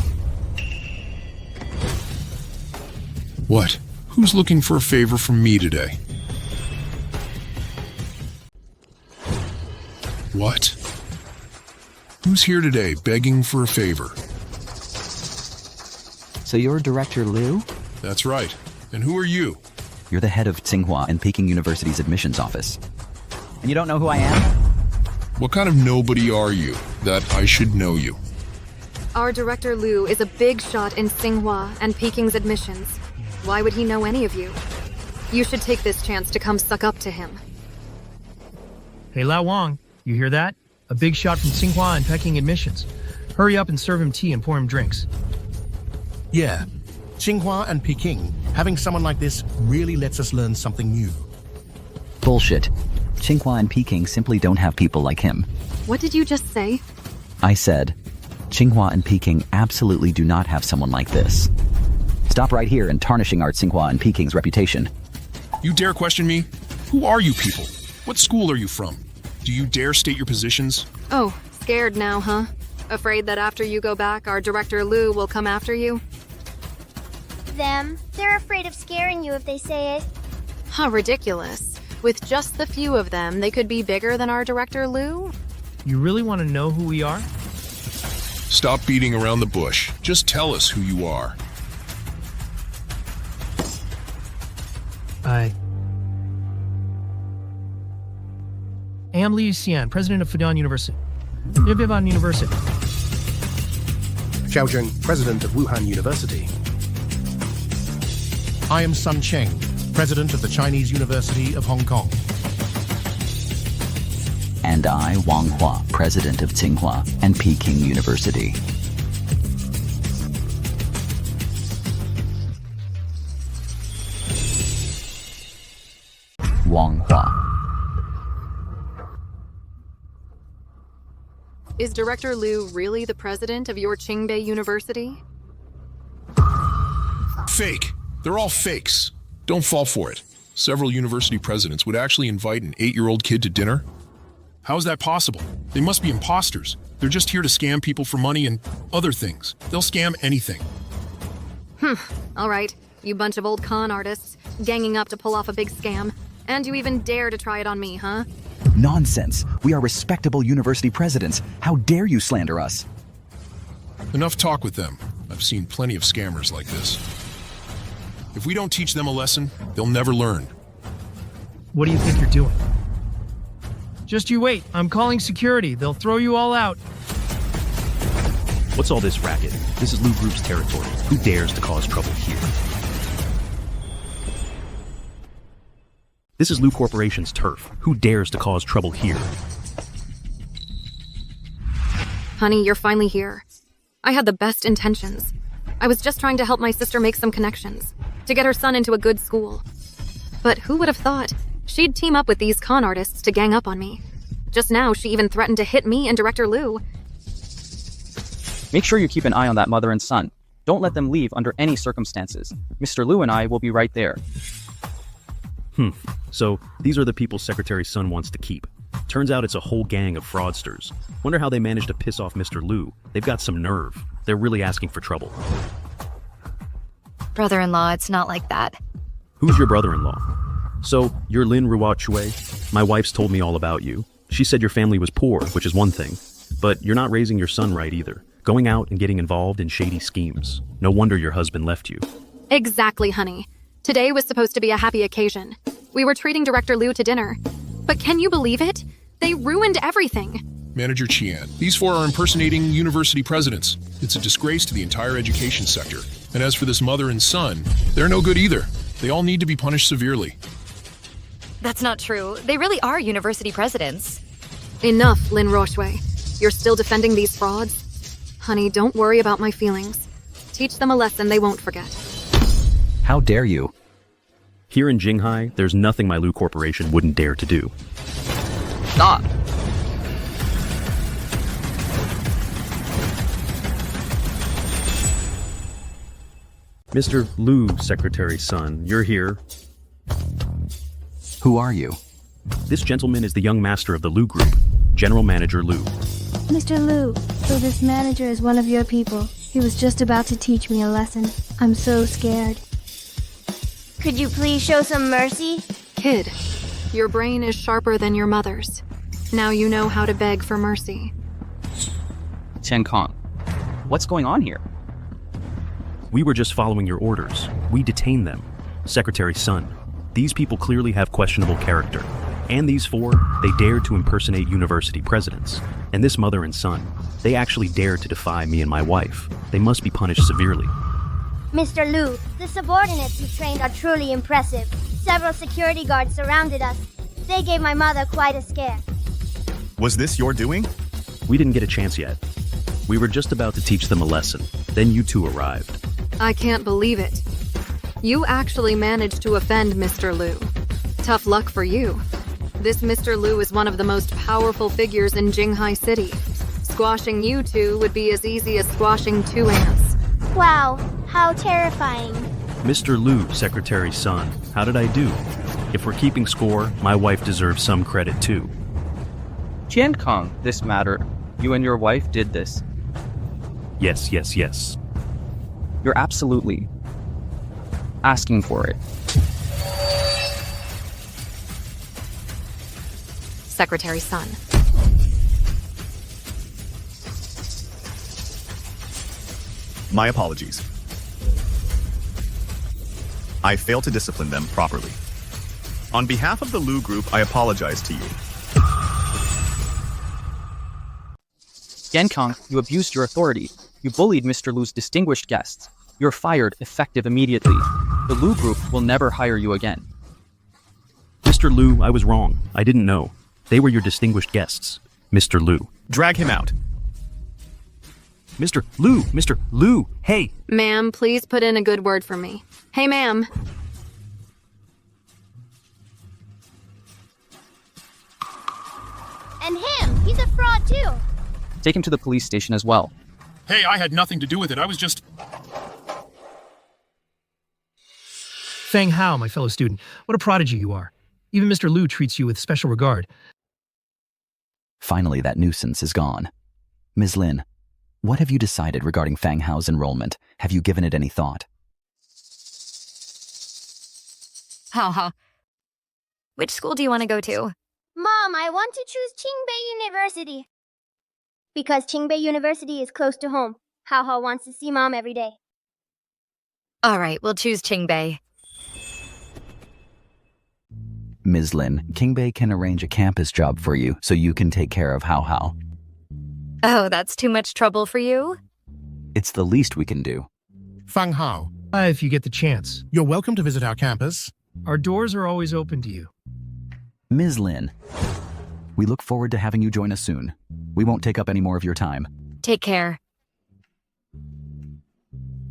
L: What? Who's looking for a favor from me today? What? Who's here today begging for a favor?
U: So you're Director Liu?
L: That's right. And who are you?
U: You're the head of Tsinghua and Peking University's admissions office. And you don't know who I am?
L: What kind of nobody are you that I should know you?
O: Our Director Liu is a big shot in Tsinghua and Peking's admissions. Why would he know any of you? You should take this chance to come suck up to him.
S: Hey, Lao Wang, you hear that? A big shot from Tsinghua and Peking admissions. Hurry up and serve him tea and pour him drinks.
T: Yeah. Tsinghua and Peking, having someone like this really lets us learn something new.
U: Bullshit. Tsinghua and Peking simply don't have people like him.
O: What did you just say?
U: I said, Tsinghua and Peking absolutely do not have someone like this. Stop right here and tarnishing our Tsinghua and Peking's reputation.
L: You dare question me? Who are you people? What school are you from? Do you dare state your positions?
O: Oh, scared now, huh? Afraid that after you go back, our Director Liu will come after you?
A: Them. They're afraid of scaring you if they say it.
O: How ridiculous. With just the few of them, they could be bigger than our Director Liu?
S: You really want to know who we are?
L: Stop beating around the bush. Just tell us who you are.
S: I am Li Xian, president of Fudan University. Reborn University.
T: Xiao Zheng, president of Wuhan University. I am Sun Cheng, President of the Chinese University of Hong Kong.
C: And I, Wang Hua, President of Tsinghua and Peking University. Wang Hua.
O: Is Director Liu really the president of your Qingbei University?
L: Fake. They're all fakes. Don't fall for it. Several university presidents would actually invite an 8-year-old kid to dinner. How is that possible? They must be imposters. They're just here to scam people for money and other things. They'll scam anything.
O: All right. You bunch of old con artists, ganging up to pull off a big scam. And you even dare to try it on me, huh?
C: Nonsense. We are respectable university presidents. How dare you slander us?
L: Enough talk with them. I've seen plenty of scammers like this. If we don't teach them a lesson, they'll never learn.
S: What do you think you're doing? Just you wait. I'm calling security. They'll throw you all out.
K: What's all this racket? This is Lu Group's territory. Who dares to cause trouble here? This is Lu Corporation's turf. Who dares to cause trouble here?
O: Honey, you're finally here. I had the best intentions. I was just trying to help my sister make some connections, to get her son into a good school. But who would have thought she'd team up with these con artists to gang up on me? Just now, she even threatened to hit me and Director Liu.
G: Make sure you keep an eye on that mother and son. Don't let them leave under any circumstances. Mr. Liu and I will be right there.
K: So, these are the people Secretary Sun wants to keep. Turns out it's a whole gang of fraudsters. Wonder how they managed to piss off Mr. Liu. They've got some nerve. They're really asking for trouble.
D: Brother-in-law, it's not like that.
K: Who's your brother-in-law? So, you're Lin Ruo Chui? My wife's told me all about you. She said your family was poor, which is one thing. But you're not raising your son right either. Going out and getting involved in shady schemes. No wonder your husband left you.
O: Exactly, honey. Today was supposed to be a happy occasion. We were treating Director Liu to dinner. But can you believe it? They ruined everything.
L: Manager Qian, these 4 are impersonating university presidents. It's a disgrace to the entire education sector. And as for this mother and son, they're no good either. They all need to be punished severely.
D: That's not true. They really are university presidents.
O: Enough, Lin Rochway. You're still defending these frauds? Honey, don't worry about my feelings. Teach them a lesson they won't forget.
U: How dare you?
K: Here in Jinghai, there's nothing my Lu Corporation wouldn't dare to do.
G: Stop!
K: Mr. Lu, Secretary Sun, you're here.
C: Who are you?
K: This gentleman is the young master of the Lu Group, General Manager Lu.
A: Mr. Liu, so this manager is one of your people. He was just about to teach me a lesson. I'm so scared. Could you please show some mercy?
O: Kid, your brain is sharper than your mother's. Now you know how to beg for mercy.
G: Chen Kong, what's going on here?
K: We were just following your orders. We detained them. Secretary Sun, these people clearly have questionable character. And these 4, they dared to impersonate university presidents. And this mother and son, they actually dared to defy me and my wife. They must be punished severely.
A: Mr. Liu, the subordinates you trained are truly impressive. Several security guards surrounded us. They gave my mother quite a scare.
J: Was this your doing?
K: We didn't get a chance yet. We were just about to teach them a lesson. Then you 2 arrived.
O: I can't believe it. You actually managed to offend Mr. Liu. Tough luck for you. This Mr. Liu is one of the most powerful figures in Jinghai City. Squashing you 2 would be as easy as squashing 2 ants.
A: Wow, how terrifying.
K: Mr. Liu, Secretary Sun, how did I do? If we're keeping score, my wife deserves some credit too.
G: Qian Kong, this matter. You and your wife did this.
K: Yes.
G: You're absolutely asking for it.
O: Secretary Sun.
J: My apologies. I failed to discipline them properly. On behalf of the Lu Group, I apologize to you.
G: Qian Kong, you abused your authority. You bullied Mr. Lu's distinguished guests. You're fired, effective immediately. The Lu Group will never hire you again.
K: Mr. Lu, I was wrong. I didn't know. They were your distinguished guests. Mr. Lu.
J: Drag him out.
K: Mr. Lu, hey!
E: Ma'am, please put in a good word for me. Hey, ma'am.
A: And him! He's a fraud too!
G: Take him to the police station as well.
L: Hey, I had nothing to do with it. I was just...
S: Feng Hao, my fellow student, what a prodigy you are. Even Mr. Lu treats you with special regard.
U: Finally, that nuisance is gone. Ms. Lin, what have you decided regarding Feng Hao's enrollment? Have you given it any thought?
D: Haha. Which school do you want to go to?
A: Mom, I want to choose Qingbei University. Because Qingbei University is close to home. Hao wants to see Mom every day.
D: All right, we'll choose Qingbei.
U: Ms. Lin, Qingbei can arrange a campus job for you so you can take care of Hao.
D: Oh, that's too much trouble for you?
U: It's the least we can do.
T: Feng Hao.
S: If you get the chance.
T: You're welcome to visit our campus.
S: Our doors are always open to you.
U: Ms. Lin, we look forward to having you join us soon. We won't take up any more of your time.
D: Take care.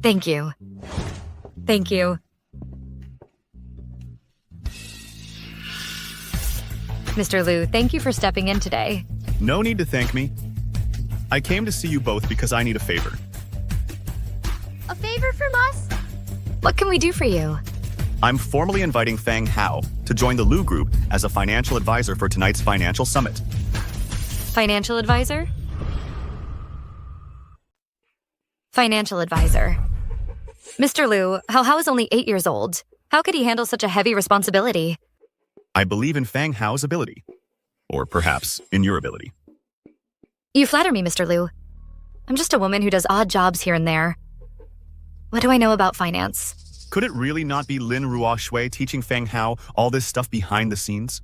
D: Thank you. Thank you. Mr. Lu, thank you for stepping in today.
J: No need to thank me. I came to see you both because I need a favor.
A: A favor from us?
D: What can we do for you?
J: I'm formally inviting Feng Hao to join the Lu Group as a financial advisor for tonight's financial summit.
D: Financial advisor? Financial advisor. Mr. Lu, Hao is only 8 years old. How could he handle such a heavy responsibility?
J: I believe in Feng Hao's ability. Or perhaps in your ability.
D: You flatter me, Mr. Lu. I'm just a woman who does odd jobs here and there. What do I know about finance?
J: Could it really not be Lin Ruoshui teaching Feng Hao all this stuff behind the scenes?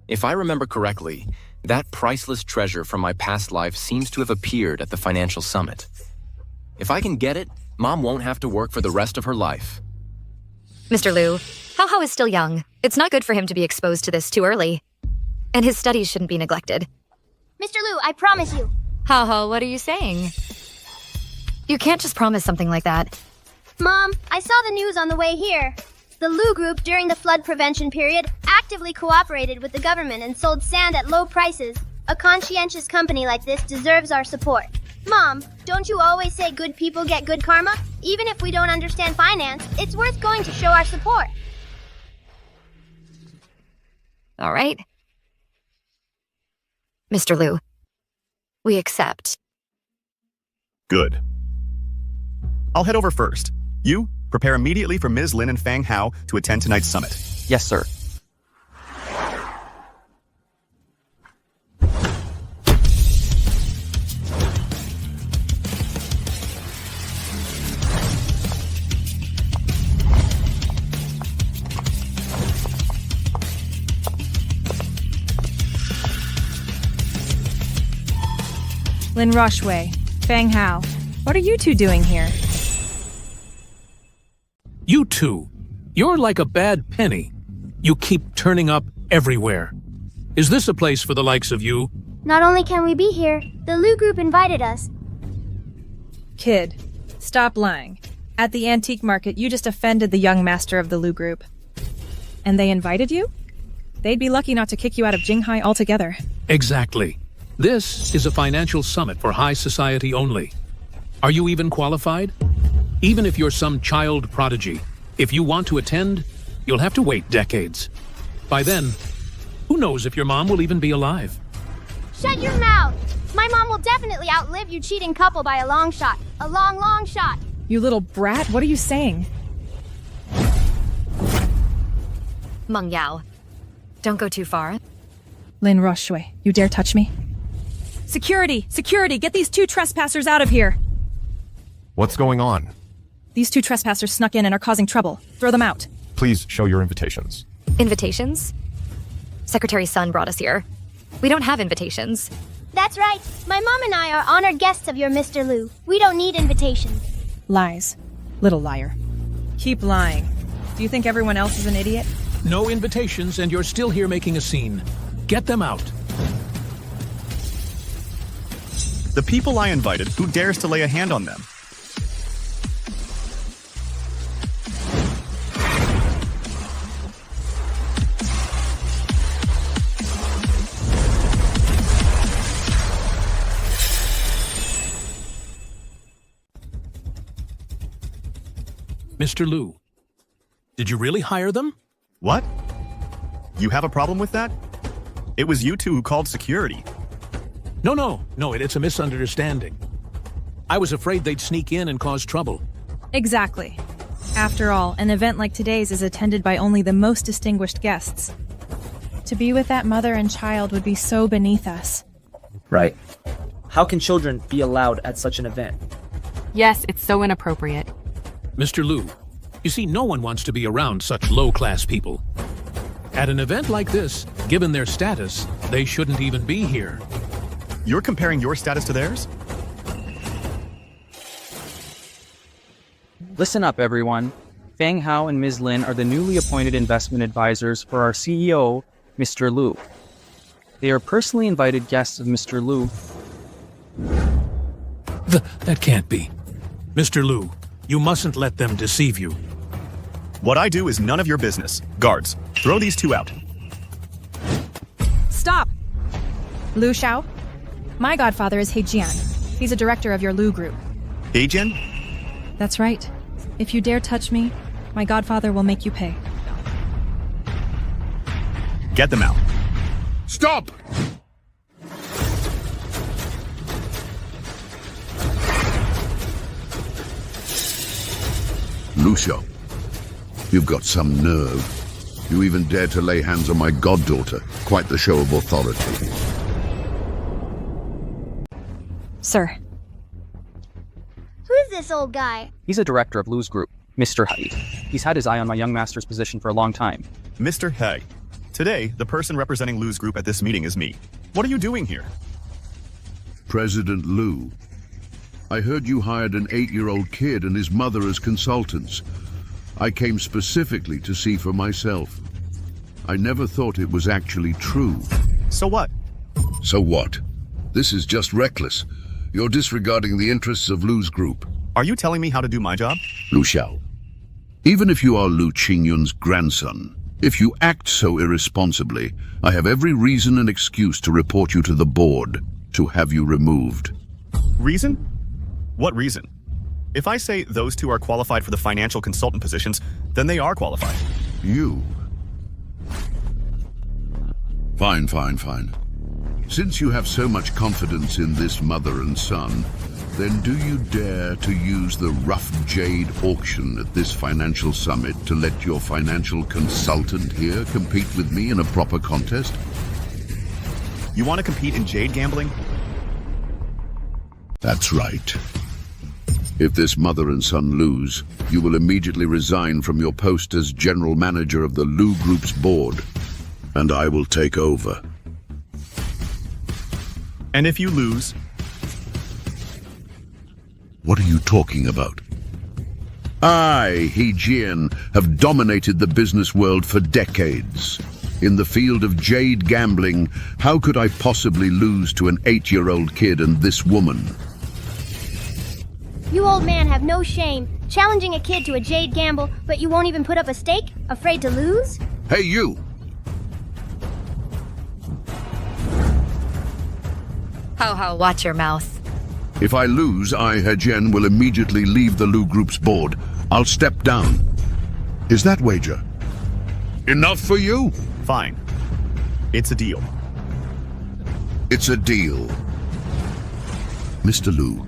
M: If I remember correctly, that priceless treasure from my past life seems to have appeared at the financial summit. If I can get it, Mom won't have to work for the rest of her life.
D: Mr. Lu, Hao is still young. It's not good for him to be exposed to this too early. And his studies shouldn't be neglected.
A: Mr. Lu, I promise you.
D: Hao, what are you saying? You can't just promise something like that.
A: Mom, I saw the news on the way here. The Lu Group, during the flood prevention period, actively cooperated with the government and sold sand at low prices. A conscientious company like this deserves our support. Mom, don't you always say good people get good karma? Even if we don't understand finance, it's worth going to show our support.
D: All right. Mr. Lu, we accept.
J: Good. I'll head over first. You, prepare immediately for Ms. Lin and Feng Hao to attend tonight's summit.
G: Yes, sir.
F: Lin Ruoshui, Feng Hao, what are you two doing here?
B: You two, you're like a bad penny. You keep turning up everywhere. Is this a place for the likes of you?
A: Not only can we be here, the Lu Group invited us.
F: Kid, stop lying. At the antique market, you just offended the young master of the Lu Group. And they invited you? They'd be lucky not to kick you out of Jinghai altogether.
B: Exactly. This is a financial summit for high society only. Are you even qualified? Even if you're some child prodigy, if you want to attend, you'll have to wait decades. By then, who knows if your mom will even be alive?
A: Shut your mouth! My mom will definitely outlive you cheating couple by a long shot. A long, long shot.
F: You little brat, what are you saying?
D: Meng Yao, don't go too far.
F: Lin Ruoshui, you dare touch me? Security! Security! Get these two trespassers out of here!
N: What's going on?
F: These two trespassers snuck in and are causing trouble. Throw them out.
N: Please show your invitations.
D: Invitations? Secretary Sun brought us here. We don't have invitations.
A: That's right. My mom and I are honored guests of your Mr. Lu. We don't need invitations.
F: Lies. Little liar. Keep lying. Do you think everyone else is an idiot?
B: No invitations, and you're still here making a scene. Get them out.
J: The people I invited, who dares to lay a hand on them?
B: Mr. Liu, did you really hire them?
J: What? You have a problem with that? It was you two who called security.
B: No, it's a misunderstanding. I was afraid they'd sneak in and cause trouble.
F: Exactly. After all, an event like today's is attended by only the most distinguished guests. To be with that mother and child would be so beneath us.
P: Right. How can children be allowed at such an event?
O: Yes, it's so inappropriate.
B: Mr. Liu, you see, no one wants to be around such low-class people. At an event like this, given their status, they shouldn't even be here.
J: You're comparing your status to theirs?
G: Listen up, everyone. Fang Hao and Ms. Lin are the newly appointed investment advisors for our CEO, Mr. Liu. They are personally invited guests of Mr. Liu.
B: That can't be. Mr. Liu, you mustn't let them deceive you.
J: What I do is none of your business. Guards, throw these two out.
F: Stop! Liu Xiao? My godfather is He Jian. He's a director of your Liu group.
J: He Jian?
F: That's right. If you dare touch me, my godfather will make you pay.
J: Get them out.
L: Stop!
Q: Lucio, you've got some nerve. You even dare to lay hands on my goddaughter. Quite the show of authority.
F: Sir.
A: Who's this old guy?
G: He's a director of Liu's group, Mr. Hai. He's had his eye on my young master's position for a long time.
J: Mr. Hai. Today, the person representing Liu's group at this meeting is me. What are you doing here?
Q: President Liu, I heard you hired an 8-year-old kid and his mother as consultants. I came specifically to see for myself. I never thought it was actually true.
J: So what?
Q: So what? This is just reckless. You're disregarding the interests of Liu's group.
J: Are you telling me how to do my job?
Q: Liu Xiao, even if you are Liu Qingyun's grandson, if you act so irresponsibly, I have every reason and excuse to report you to the board, to have you removed.
J: Reason? What reason? If I say those two are qualified for the financial consultant positions, then they are qualified.
Q: You? Fine. Since you have so much confidence in this mother and son, then do you dare to use the rough jade auction at this financial summit to let your financial consultant here compete with me in a proper contest?
J: You want to compete in jade gambling?
Q: That's right. If this mother and son lose, you will immediately resign from your post as general manager of the Liu Group's board, and I will take over.
J: And if you lose?
Q: What are you talking about? I, He Jian, have dominated the business world for decades. In the field of jade gambling, how could I possibly lose to an 8-year-old kid and this woman?
A: You old man have no shame, challenging a kid to a jade gamble, but you won't even put up a stake, afraid to lose?
Q: Hey, you!
D: Ho, watch your mouth.
Q: If I lose, I, He Jian, will immediately leave the Liu Group's board. I'll step down. Is that wager enough for you?
J: Fine. It's a deal.
Q: It's a deal. Mr. Liu,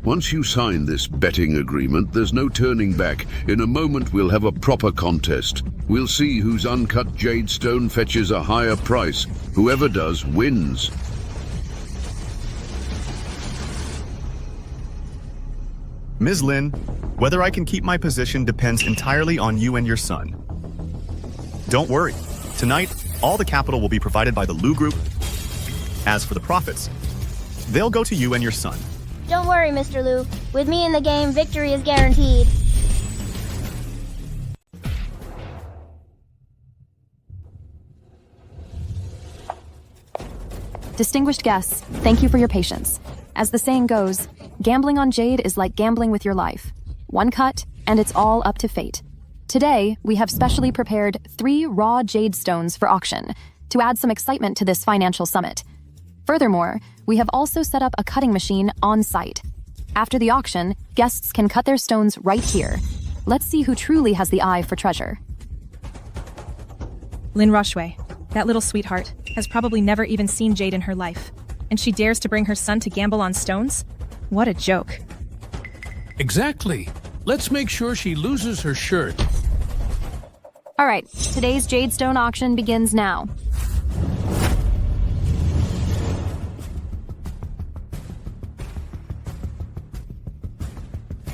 Q: once you sign this betting agreement, there's no turning back. In a moment, we'll have a proper contest. We'll see whose uncut jade stone fetches a higher price. Whoever does, wins.
J: Ms. Lin, whether I can keep my position depends entirely on you and your son. Don't worry. Tonight, all the capital will be provided by the Liu Group. As for the profits, they'll go to you and your son.
A: Don't worry, Mr. Liu. With me in the game, victory is guaranteed.
R: Distinguished guests, thank you for your patience. As the saying goes, gambling on jade is like gambling with your life. One cut, and it's all up to fate. Today, we have specially prepared 3 raw jade stones for auction to add some excitement to this financial summit. Furthermore, we have also set up a cutting machine on site. After the auction, guests can cut their stones right here. Let's see who truly has the eye for treasure.
F: Lynn Rochway, that little sweetheart, has probably never even seen jade in her life. And she dares to bring her son to gamble on stones? What a joke.
B: Exactly. Let's make sure she loses her shirt.
R: All right, today's jade stone auction begins now.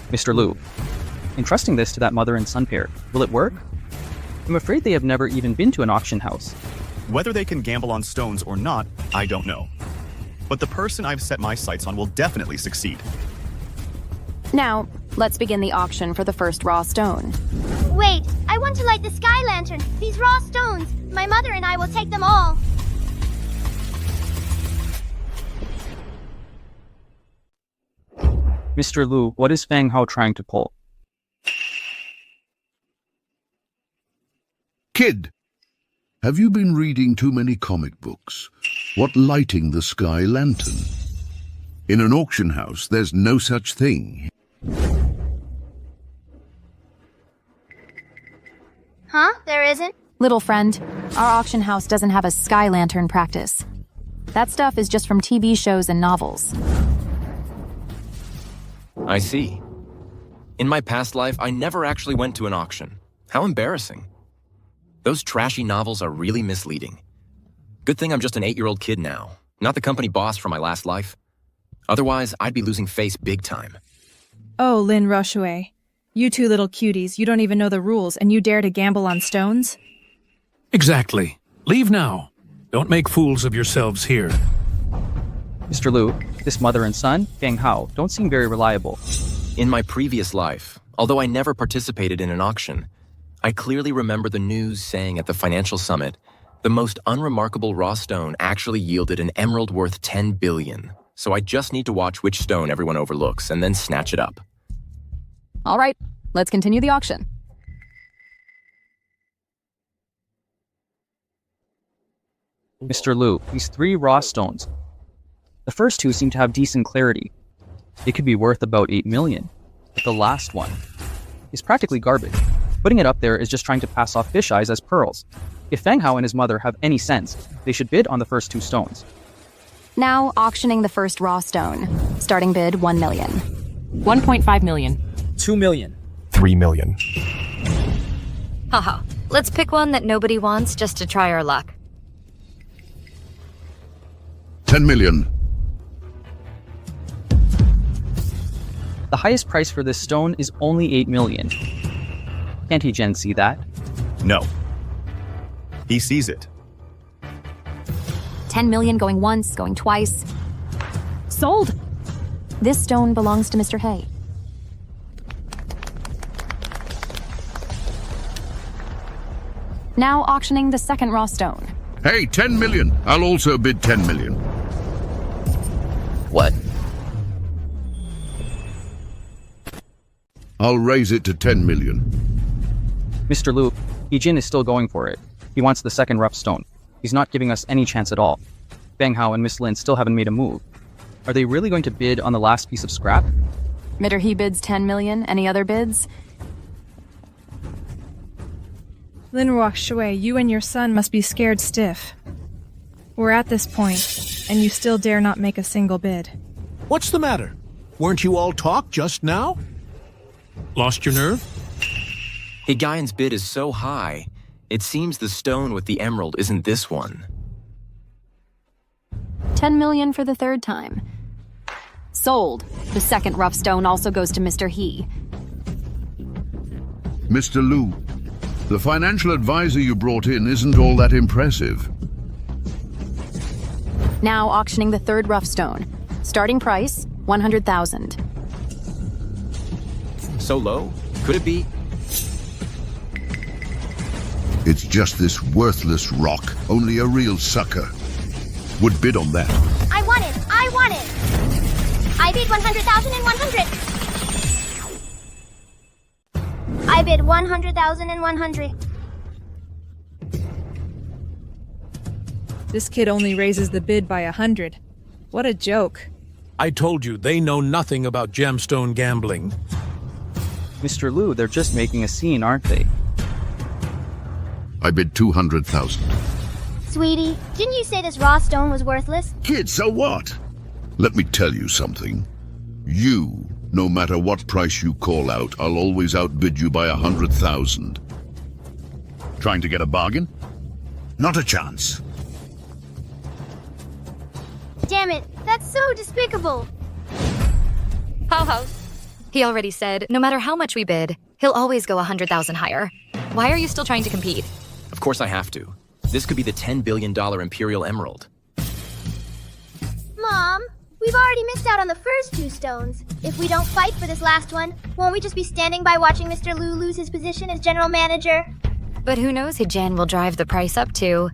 G: Mr. Liu, entrusting this to that mother and son pair, will it work? I'm afraid they have never even been to an auction house.
J: Whether they can gamble on stones or not, I don't know. But the person I've set my sights on will definitely succeed.
R: Now, let's begin the auction for the first raw stone.
A: Wait, I want to light the sky lantern. These raw stones. My mother and I will take them all.
G: Mr. Liu, what is Fang Hao trying to pull?
Q: Kid, have you been reading too many comic books? What lighting the sky lantern? In an auction house, there's no such thing.
A: Huh? There isn't?
R: Little friend, our auction house doesn't have a sky lantern practice. That stuff is just from TV shows and novels.
M: I see. In my past life, I never actually went to an auction. How embarrassing. Those trashy novels are really misleading. Good thing I'm just an 8-year-old kid now, not the company boss from my last life. Otherwise, I'd be losing face big time.
F: Oh, Lynn Rochway. You two little cuties, you don't even know the rules, and you dare to gamble on stones?
B: Exactly. Leave now. Don't make fools of yourselves here.
G: Mr. Liu, this mother and son, Fang Hao, don't seem very reliable.
M: In my previous life, although I never participated in an auction, I clearly remember the news saying at the financial summit, the most unremarkable raw stone actually yielded an emerald worth 10 billion. So I just need to watch which stone everyone overlooks and then snatch it up.
R: All right, let's continue the auction.
G: Mr. Liu, these 3 raw stones. The first 2 seem to have decent clarity. It could be worth about 8 million. But the last one is practically garbage. Putting it up there is just trying to pass off fish eyes as pearls. If Fang Hao and his mother have any sense, they should bid on the first 2 stones.
R: Now auctioning the first raw stone. Starting bid 1 million.
O: 1.5 million.
P: 2 million.
N: 3 million.
D: Haha. Let's pick one that nobody wants just to try our luck.
Q: 10 million.
G: The highest price for this stone is only 8 million. Can't he Jen see that?
J: No. He sees it.
R: 10 million going once, going twice. Sold! This stone belongs to Mr. Hay. Now auctioning the second raw stone.
Q: Hey, 10 million. I'll also bid 10 million.
M: What?
Q: I'll raise it to 10 million.
G: Mr. Liu, Yijin is still going for it. He wants the second rough stone. He's not giving us any chance at all. Fang Hao and Miss Lin still haven't made a move. Are they really going to bid on the last piece of scrap?
R: Mr. He bids 10 million. Any other bids?
F: Lin Rochway, you and your son must be scared stiff. We're at this point, and you still dare not make a single bid.
V: What's the matter? Weren't you all talk just now?
B: Lost your nerve?
M: Higayan's bid is so high, it seems the stone with the emerald isn't this one.
R: 10 million for the third time. Sold. The second rough stone also goes to Mr. He.
Q: Mr. Liu, the financial advisor you brought in isn't all that impressive.
R: Now auctioning the third rough stone. Starting price, 100,000.
M: So low? Could it be?
Q: It's just this worthless rock, only a real sucker. would bid on that?
A: I want it! I want it! I bid 100,100! I bid 100,100.
F: This kid only raises the bid by 100. What a joke.
B: I told you, they know nothing about gemstone gambling.
G: Mr. Liu, they're just making a scene, aren't they?
Q: I bid 200,000.
A: Sweetie, didn't you say this raw stone was worthless?
Q: Kid, so what? Let me tell you something. You, no matter what price you call out, I'll always outbid you by 100,000. Trying to get a bargain? Not a chance.
A: Damn it, that's so despicable.
D: Ho. He already said, no matter how much we bid, he'll always go 100,000 higher. Why are you still trying to compete?
M: Of course I have to. This could be the $10 billion Imperial Emerald.
A: Mom, we've already missed out on the first 2 stones. If we don't fight for this last one, won't we just be standing by watching Mr. Liu lose his position as general manager?
D: But who knows who Jan will drive the price up to?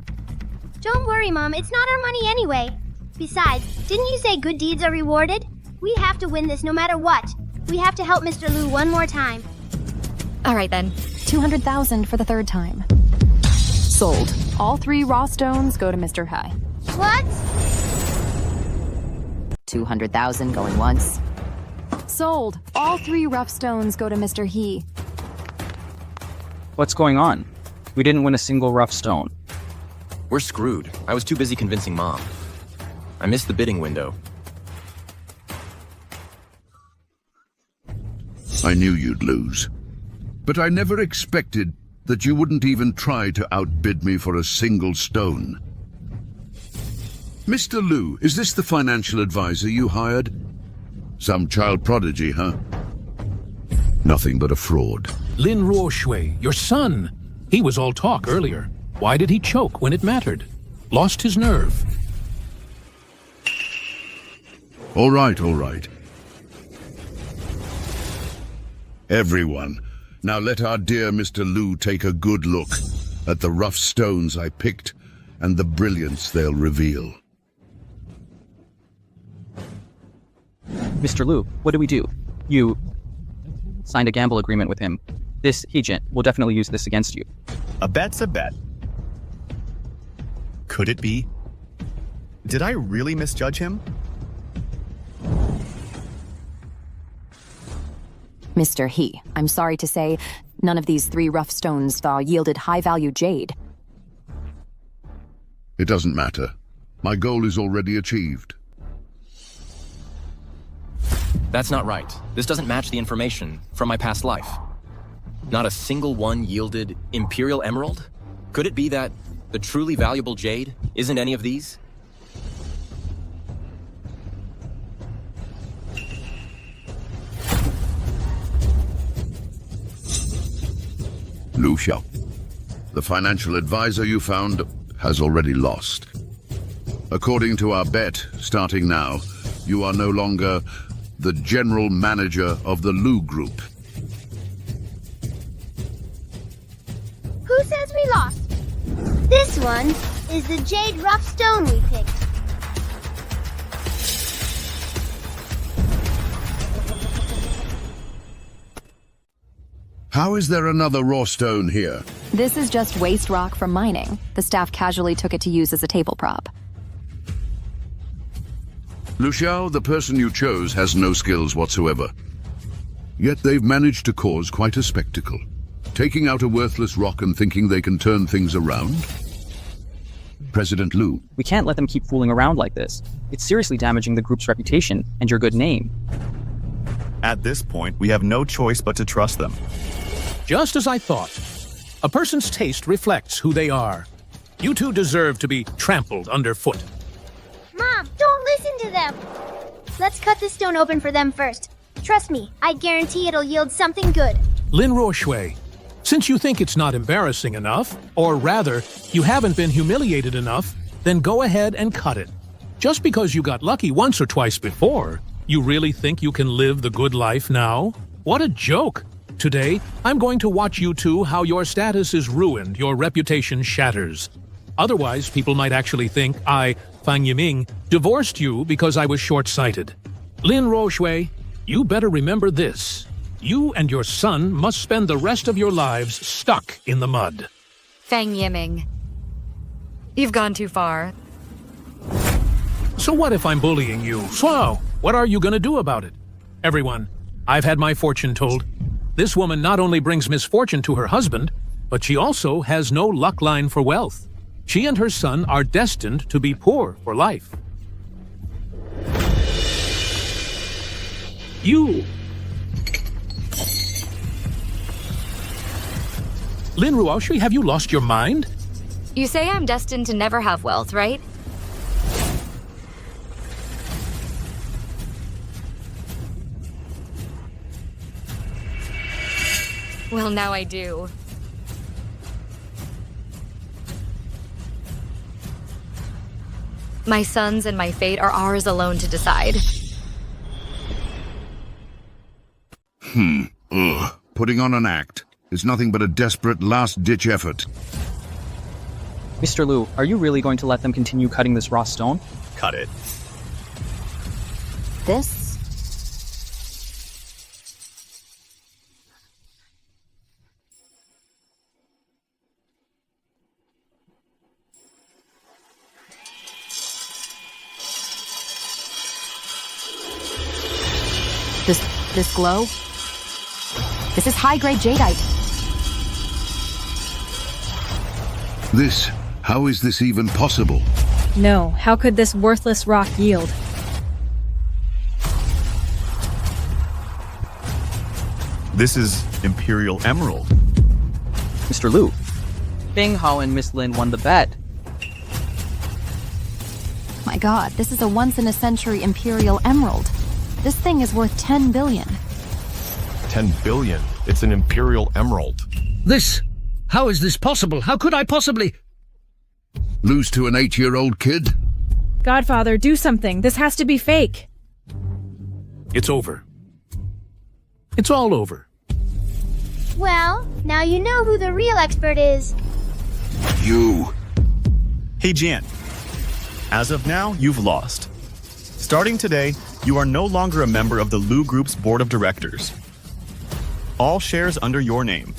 A: Don't worry, Mom, it's not our money anyway. Besides, didn't you say good deeds are rewarded? We have to win this no matter what. We have to help Mr. Liu one more time.
D: All right, then.
R: 200,000 for the 3rd time. Sold. All 3 raw stones go to Mr. Hai.
A: What?
H: 200,000 going once.
R: Sold. All 3 rough stones go to Mr. He.
G: What's going on? We didn't win a single rough stone.
M: We're screwed. I was too busy convincing Mom. I missed the bidding window.
Q: I knew you'd lose. But I never expected that you wouldn't even try to outbid me for a single stone. Mr. Liu, is this the financial advisor you hired? Some child prodigy, huh? Nothing but a fraud.
B: Lin Ruoshui, your son. He was all talk earlier. Why did he choke when it mattered? Lost his nerve.
Q: All right. Everyone, now let our dear Mr. Liu take a good look at the rough stones I picked and the brilliance they'll reveal.
G: Mr. Liu, what do we do? You signed a gamble agreement with him. This agent will definitely use this against you.
J: A bet's a bet. Could it be? Did I really misjudge him?
R: Mr. He, I'm sorry to say, none of these 3 rough stones yielded high-value jade.
Q: It doesn't matter. My goal is already achieved.
M: That's not right. This doesn't match the information from my past life. Not a single one yielded Imperial Emerald? Could it be that the truly valuable jade isn't any of these?
Q: Liu Xiao, the financial advisor you found has already lost. According to our bet, starting now, you are no longer the general manager of the Liu Group.
A: Who says we lost? This one is the jade rough stone we picked.
Q: How is there another raw stone here?
R: This is just waste rock from mining. The staff casually took it to use as a table prop.
Q: Liu Xiao, the person you chose, has no skills whatsoever. Yet they've managed to cause quite a spectacle. Taking out a worthless rock and thinking they can turn things around? President Liu.
G: We can't let them keep fooling around like this. It's seriously damaging the group's reputation and your good name.
J: At this point, we have no choice but to trust them.
B: Just as I thought. A person's taste reflects who they are. You two deserve to be trampled underfoot.
A: Mom, don't listen to them! Let's cut this stone open for them first. Trust me, I guarantee it'll yield something good.
B: Lin Ruoshui, since you think it's not embarrassing enough, or rather, you haven't been humiliated enough, then go ahead and cut it. Just because you got lucky once or twice before, you really think you can live the good life now? What a joke! Today, I'm going to watch you two how your status is ruined, your reputation shatters. Otherwise, people might actually think I, Fang Yiming, divorced you because I was short-sighted. Lin Ruoshui, you better remember this. You and your son must spend the rest of your lives stuck in the mud.
D: Fang Yiming. You've gone too far.
B: So what if I'm bullying you? So, what are you gonna do about it? Everyone, I've had my fortune told. This woman not only brings misfortune to her husband, but she also has no luck line for wealth. She and her son are destined to be poor for life. You! Lin Ruoshui, have you lost your mind?
D: You say I'm destined to never have wealth, right? Well, now I do. My sons and my fate are ours alone to decide.
Q: Putting on an act is nothing but a desperate last-ditch effort.
G: Mr. Liu, are you really going to let them continue cutting this raw stone?
J: Cut it.
R: This? This glow? This is high-grade jadeite.
Q: How is this even possible?
F: No, how could this worthless rock yield?
J: This is Imperial Emerald.
G: Mr. Liu, Feng Hao and Miss Lin won the bet.
R: My god, this is a once-in-a-century Imperial Emerald. This thing is worth 10 billion.
N: 10 billion? It's an Imperial Emerald.
C: How is this possible? How could I possibly...
Q: Lose to an 8-year-old kid?
F: Godfather, do something. This has to be fake.
B: It's over. It's all over.
A: Well, now you know who the real expert is.
Q: You.
J: Hey, Jian. As of now, you've lost. Starting today, you are no longer a member of the Lu Group's board of directors. All shares under your name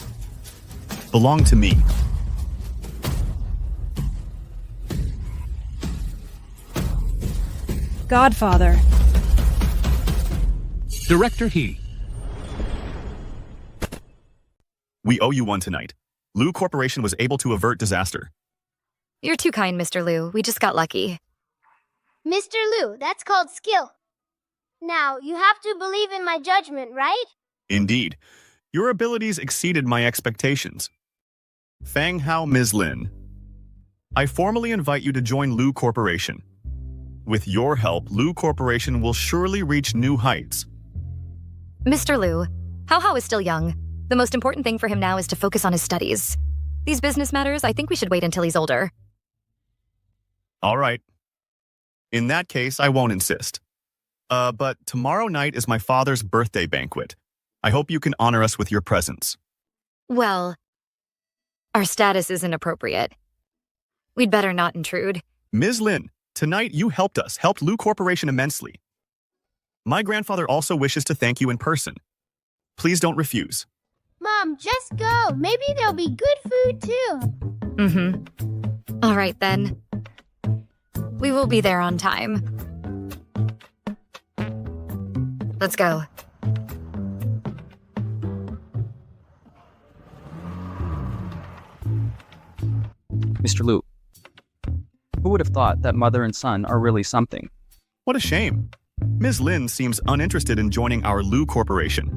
J: belong to me.
F: Godfather.
B: Director He.
J: We owe you one tonight. Lu Corporation was able to avert disaster.
D: You're too kind, Mr. Liu. We just got lucky.
A: Mr. Liu, that's called skill. Now, you have to believe in my judgment, right?
J: Indeed. Your abilities exceeded my expectations. Fang Hao, Ms. Lin. I formally invite you to join Lu Corporation. With your help, Lu Corporation will surely reach new heights.
D: Mr. Liu, Hao is still young. The most important thing for him now is to focus on his studies. These business matters, I think we should wait until he's older.
J: All right. In that case, I won't insist. But tomorrow night is my father's birthday banquet. I hope you can honor us with your presence.
D: Well, our status isn't appropriate. We'd better not intrude.
J: Ms. Lin, tonight you helped Lu Corporation immensely. My grandfather also wishes to thank you in person. Please don't refuse.
A: Mom, just go. Maybe there'll be good food too.
D: All right, then. We will be there on time. Let's go.
G: Mr. Liu, who would have thought that mother and son are really something?
J: What a shame. Ms. Lin seems uninterested in joining our Lu Corporation.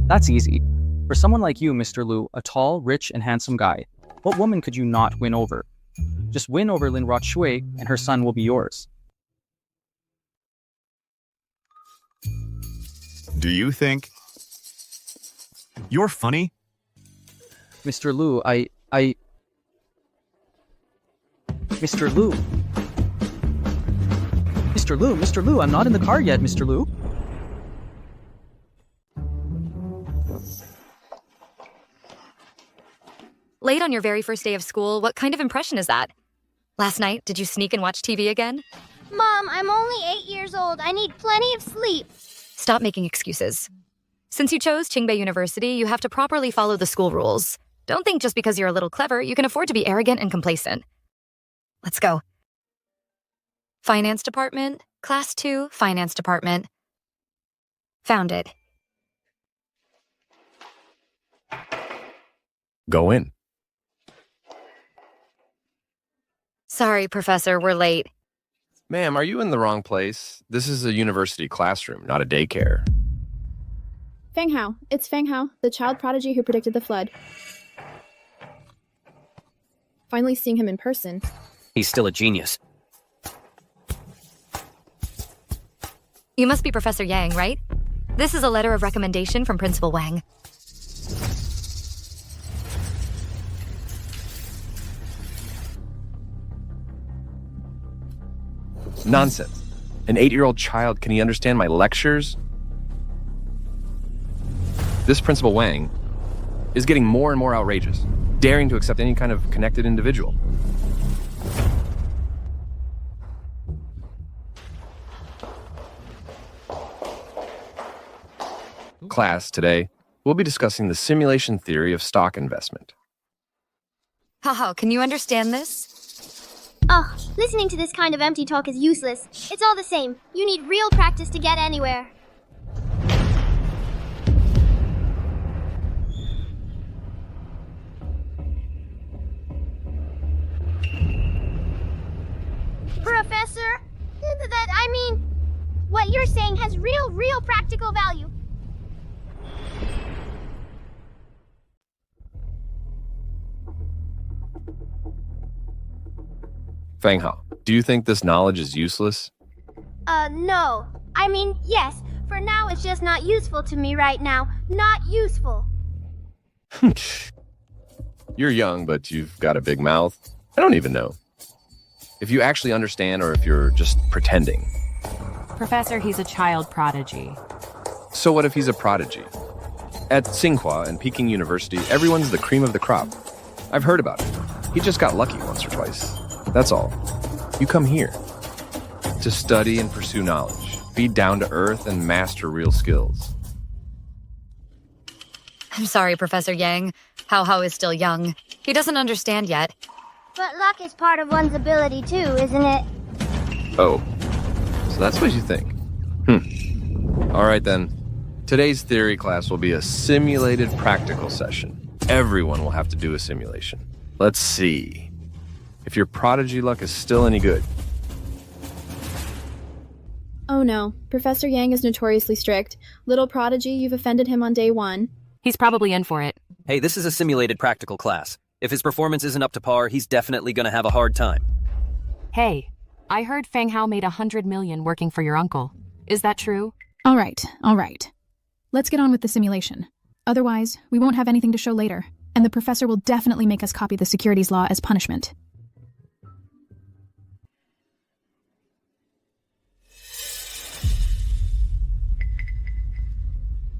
G: That's easy. For someone like you, Mr. Liu, a tall, rich, and handsome guy, what woman could you not win over? Just win over Lin Ruoshui, and her son will be yours.
J: Do you think you're funny?
G: Mr. Liu, Mr. Liu. Mr. Liu, I'm not in the car yet, Mr. Liu.
D: Late on your very first day of school, what kind of impression is that? Last night, did you sneak and watch TV again?
A: Mom, I'm only 8 years old. I need plenty of sleep.
D: Stop making excuses. Since you chose Qingbei University, you have to properly follow the school rules. Don't think just because you're a little clever, you can afford to be arrogant and complacent. Let's go. Finance Department, Class 2, Finance Department. Found it.
M: Go in.
D: Sorry, Professor, we're late.
M: Ma'am, are you in the wrong place? This is a university classroom, not a daycare.
I: Fang Hao. It's Fang Hao, the child prodigy who predicted the flood. Finally seeing him in person.
K: He's still a genius.
D: You must be Professor Yang, right? This is a letter of recommendation from Principal Wang.
M: Nonsense. An 8-year-old child, can he understand my lectures? This Principal Wang is getting more and more outrageous, daring to accept any kind of connected individual. Class, today, we'll be discussing the simulation theory of stock investment.
D: Haha, can you understand this?
A: Ugh, listening to this kind of empty talk is useless. It's all the same. You need real practice to get anywhere. Professor, what you're saying has real practical value.
M: Fang Hao, do you think this knowledge is useless?
A: No. Yes. For now, it's just not useful to me right now. Not useful.
M: You're young, but you've got a big mouth. I don't even know if you actually understand or if you're just pretending.
O: Professor, he's a child prodigy.
M: So what if he's a prodigy? At Tsinghua and Peking University, everyone's the cream of the crop. I've heard about it. He just got lucky once or twice. That's all. You come here to study and pursue knowledge, be down to earth, and master real skills.
D: I'm sorry, Professor Yang. Hao is still young. He doesn't understand yet.
A: But luck is part of one's ability too, isn't it?
M: Oh, so that's what you think. All right then. Today's theory class will be a simulated practical session. Everyone will have to do a simulation. Let's see if your prodigy luck is still any good.
I: Oh no, Professor Yang is notoriously strict. Little prodigy, you've offended him on day 1.
O: He's probably in for it.
K: Hey, this is a simulated practical class. If his performance isn't up to par, he's definitely gonna have a hard time.
O: Hey, I heard Fang Hao made 100 million working for your uncle. Is that true?
R: All right. Let's get on with the simulation. Otherwise, we won't have anything to show later, and the professor will definitely make us copy the securities law as punishment.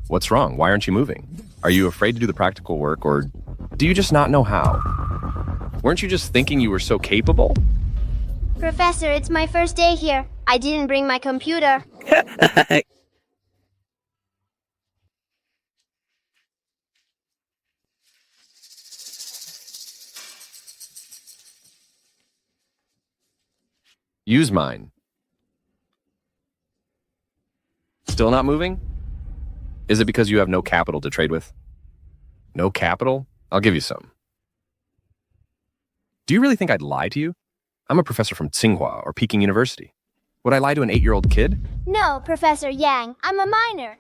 M: What's wrong? Why aren't you moving? Are you afraid to do the practical work, or do you just not know how? Weren't you just thinking you were so capable?
A: Professor, it's my first day here. I didn't bring my computer.
M: Use mine. Still not moving? Is it because you have no capital to trade with? No capital? I'll give you some. Do you really think I'd lie to you? I'm a professor from Tsinghua or Peking University. Would I lie to an 8-year-old kid?
A: No, Professor Yang. I'm a minor.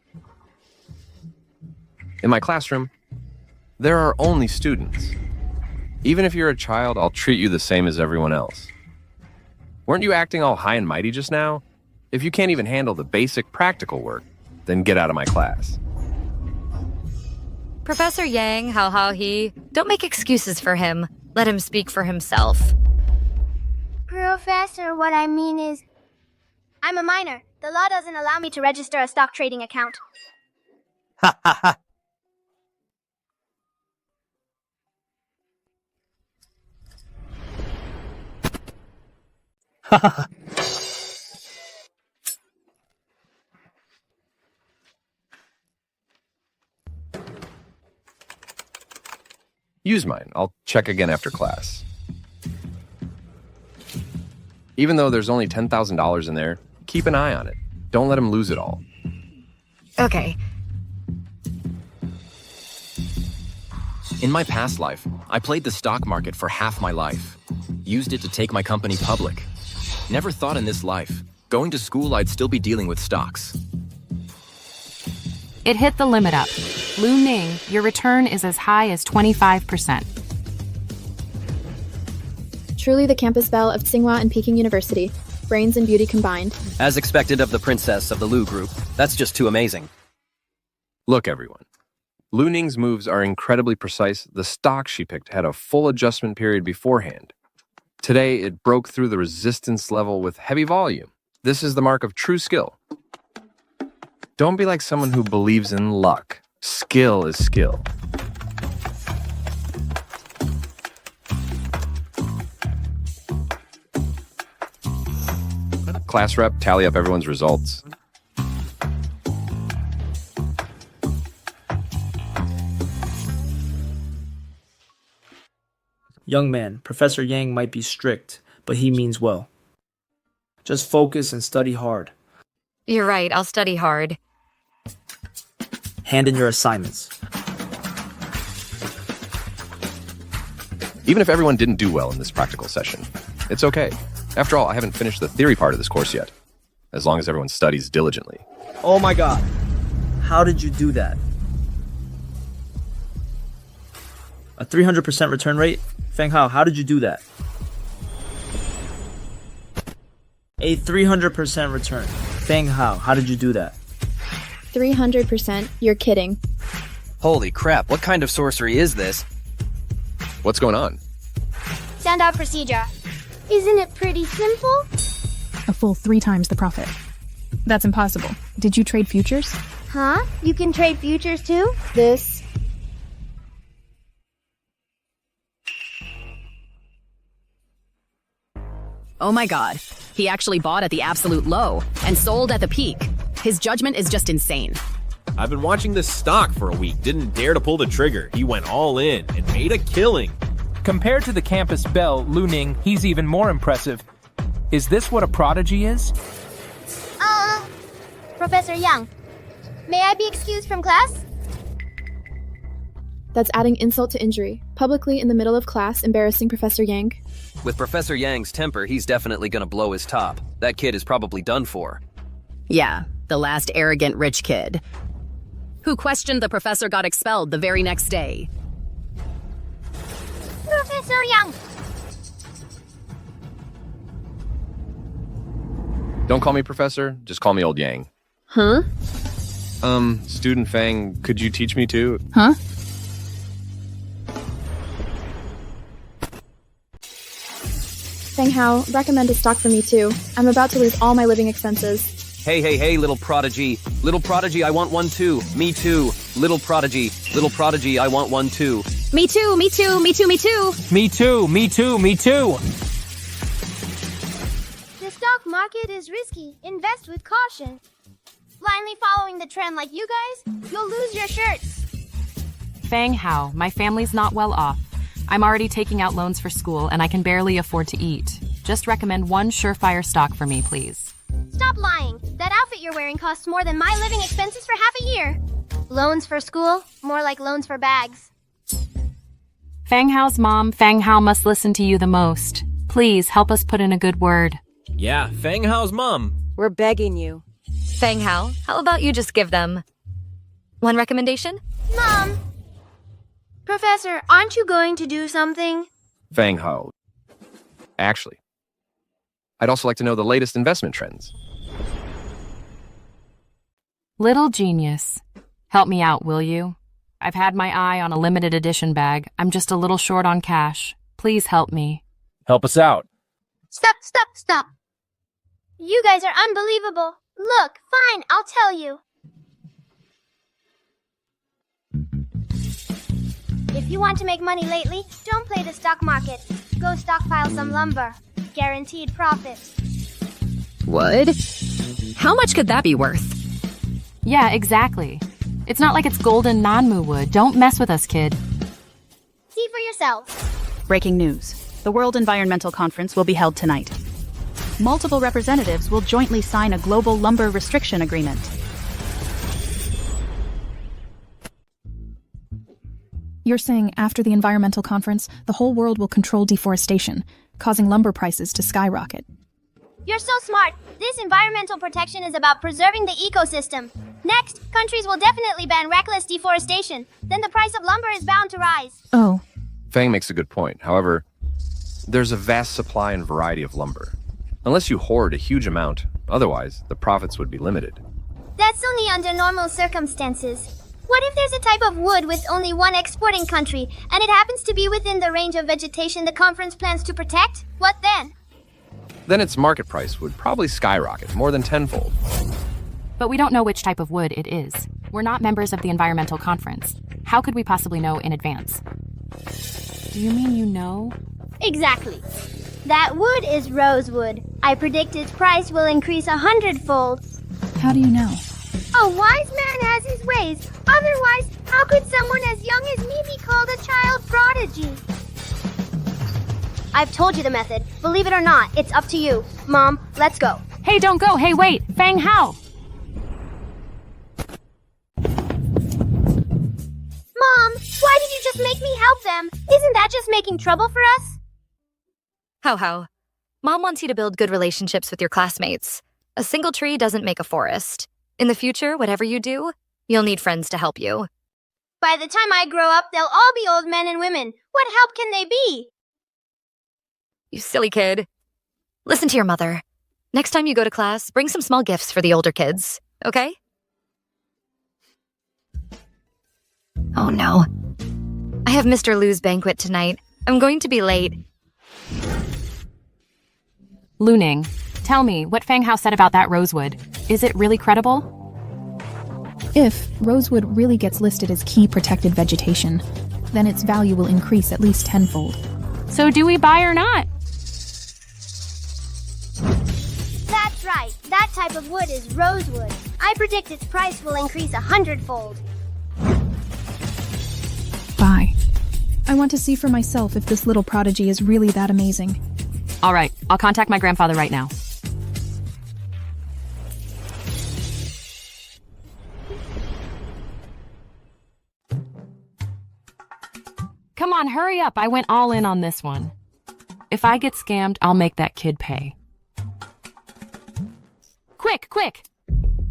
M: In my classroom, there are only students. Even if you're a child, I'll treat you the same as everyone else. Weren't you acting all high and mighty just now? If you can't even handle the basic practical work, then get out of my class.
D: Professor Yang, Hao he, don't make excuses for him. Let him speak for himself.
A: Professor, what I mean is, I'm a minor. The law doesn't allow me to register a stock trading account.
K: Ha ha ha!
E: Use mine. I'll check again after class. Even though there's only $10,000 in there, keep an eye on it. Don't let him lose it all.
D: Okay.
M: In my past life, I played the stock market for half my life. Used it to take my company public. Never thought in this life, going to school I'd still be dealing with stocks.
O: It hit the limit up. Lu Ning, your return is as high as 25%.
I: Truly the campus belle of Tsinghua and Peking University. Brains and beauty combined.
K: As expected of the princess of the Lu group. That's just too amazing.
E: Look, everyone. Lu Ning's moves are incredibly precise. The stock she picked had a full adjustment period beforehand. Today, it broke through the resistance level with heavy volume. This is the mark of true skill. Don't be like someone who believes in luck. Skill is skill. Class rep, tally up everyone's results.
P: Young man, Professor Yang might be strict, but he means well. Just focus and study hard.
D: You're right, I'll study hard.
P: Hand in your assignments.
E: Even if everyone didn't do well in this practical session, it's okay. After all, I haven't finished the theory part of this course yet. As long as everyone studies diligently.
P: Oh my god. How did you do that? A 300% return rate? Feng Hao, how did you do that? A 300% return. Feng Hao, how did you do that?
I: 300%? You're kidding.
K: Holy crap, what kind of sorcery is this?
E: What's going on?
A: Standout procedure. Isn't it pretty simple?
T: A full 3 times the profit. That's impossible. Did you trade futures?
A: Huh? You can trade futures too?
I: This...
W: Oh my god. He actually bought at the absolute low and sold at the peak. His judgment is just insane.
X: I've been watching this stock for a week. Didn't dare to pull the trigger. He went all in and made a killing.
Y: Compared to the campus belle, Lu Ning, he's even more impressive. Is this what a prodigy is?
A: Professor Yang, may I be excused from class?
I: That's adding insult to injury. Publicly in the middle of class, embarrassing Professor Yang.
K: With Professor Yang's temper, he's definitely gonna blow his top. That kid is probably done for.
W: Yeah, the last arrogant rich kid. Who questioned the professor got expelled the very next day.
A: Professor Yang!
E: Don't call me Professor, just call me Old Yang.
W: Huh?
E: Student Fang, could you teach me too?
W: Huh?
I: Feng Hao, recommend a stock for me too. I'm about to lose all my living expenses.
K: Hey, little prodigy. Little prodigy, I want one too. Me too. Little prodigy, I want one too.
W: Me too, me too, me too, me too.
Y: Me too, me too, me too.
A: The stock market is risky. Invest with caution. Blindly following the trend like you guys, you'll lose your shirts.
O: Feng Hao, my family's not well off. I'm already taking out loans for school and I can barely afford to eat. Just recommend one surefire stock for me, please.
A: Stop lying. That outfit you're wearing costs more than my living expenses for half a year. Loans for school? More like loans for bags.
O: Feng Hao's mom, Feng Hao must listen to you the most. Please help us put in a good word.
X: Yeah, Feng Hao's mom.
D: We're begging you. Feng Hao, how about you just give them one recommendation?
A: Mom! Professor, aren't you going to do something?
E: Fang Hao. Actually, I'd also like to know the latest investment trends.
O: Little genius. Help me out, will you? I've had my eye on a limited edition bag. I'm just a little short on cash. Please help me.
X: Help us out.
A: Stop. You guys are unbelievable. Look, fine, I'll tell you. If you want to make money lately, don't play the stock market. Go stockpile some lumber. guaranteed profit.
W: Wood? How much could that be worth?
O: Yeah, exactly. It's not like it's golden Nanmu wood. Don't mess with us, kid.
A: See for yourself.
H: Breaking news. The World Environmental Conference will be held tonight. Multiple representatives will jointly sign a global lumber restriction agreement.
T: You're saying after the environmental conference, the whole world will control deforestation, causing lumber prices to skyrocket.
A: You're so smart. This environmental protection is about preserving the ecosystem. Next, countries will definitely ban reckless deforestation. Then the price of lumber is bound to rise.
T: Oh.
E: Fang makes a good point. However, there's a vast supply and variety of lumber. Unless you hoard a huge amount, otherwise, the profits would be limited.
A: That's only under normal circumstances. What if there's a type of wood with only one exporting country, and it happens to be within the range of vegetation the conference plans to protect? What then?
E: Then its market price would probably skyrocket more than tenfold.
O: But we don't know which type of wood it is. We're not members of the environmental conference. How could we possibly know in advance? Do you mean you know?
A: Exactly. That wood is rosewood. I predict its price will increase 100-fold.
T: How do you know?
A: A wise man has his ways. Otherwise, how could someone as young as me be called a child prodigy? I've told you the method. Believe it or not, it's up to you. Mom, let's go.
O: Hey, don't go. Hey, wait. Fang Hao.
A: Mom, why did you just make me help them? Isn't that just making trouble for us?
D: How? Mom wants you to build good relationships with your classmates. A single tree doesn't make a forest. In the future, whatever you do, you'll need friends to help you.
A: By the time I grow up, they'll all be old men and women. What help can they be?
D: You silly kid. Listen to your mother. Next time you go to class, bring some small gifts for the older kids, okay? Oh no. I have Mr. Lu's banquet tonight. I'm going to be late.
O: Luning, tell me what Fang Hao said about that rosewood. Is it really credible?
T: If rosewood really gets listed as key protected vegetation, then its value will increase at least tenfold.
O: So do we buy or not?
A: That's right. That type of wood is rosewood. I predict its price will increase 100-fold.
T: Buy. I want to see for myself if this little prodigy is really that amazing.
O: All right, I'll contact my grandfather right now. Come on, hurry up. I went all in on this one. If I get scammed, I'll make that kid pay. Quick!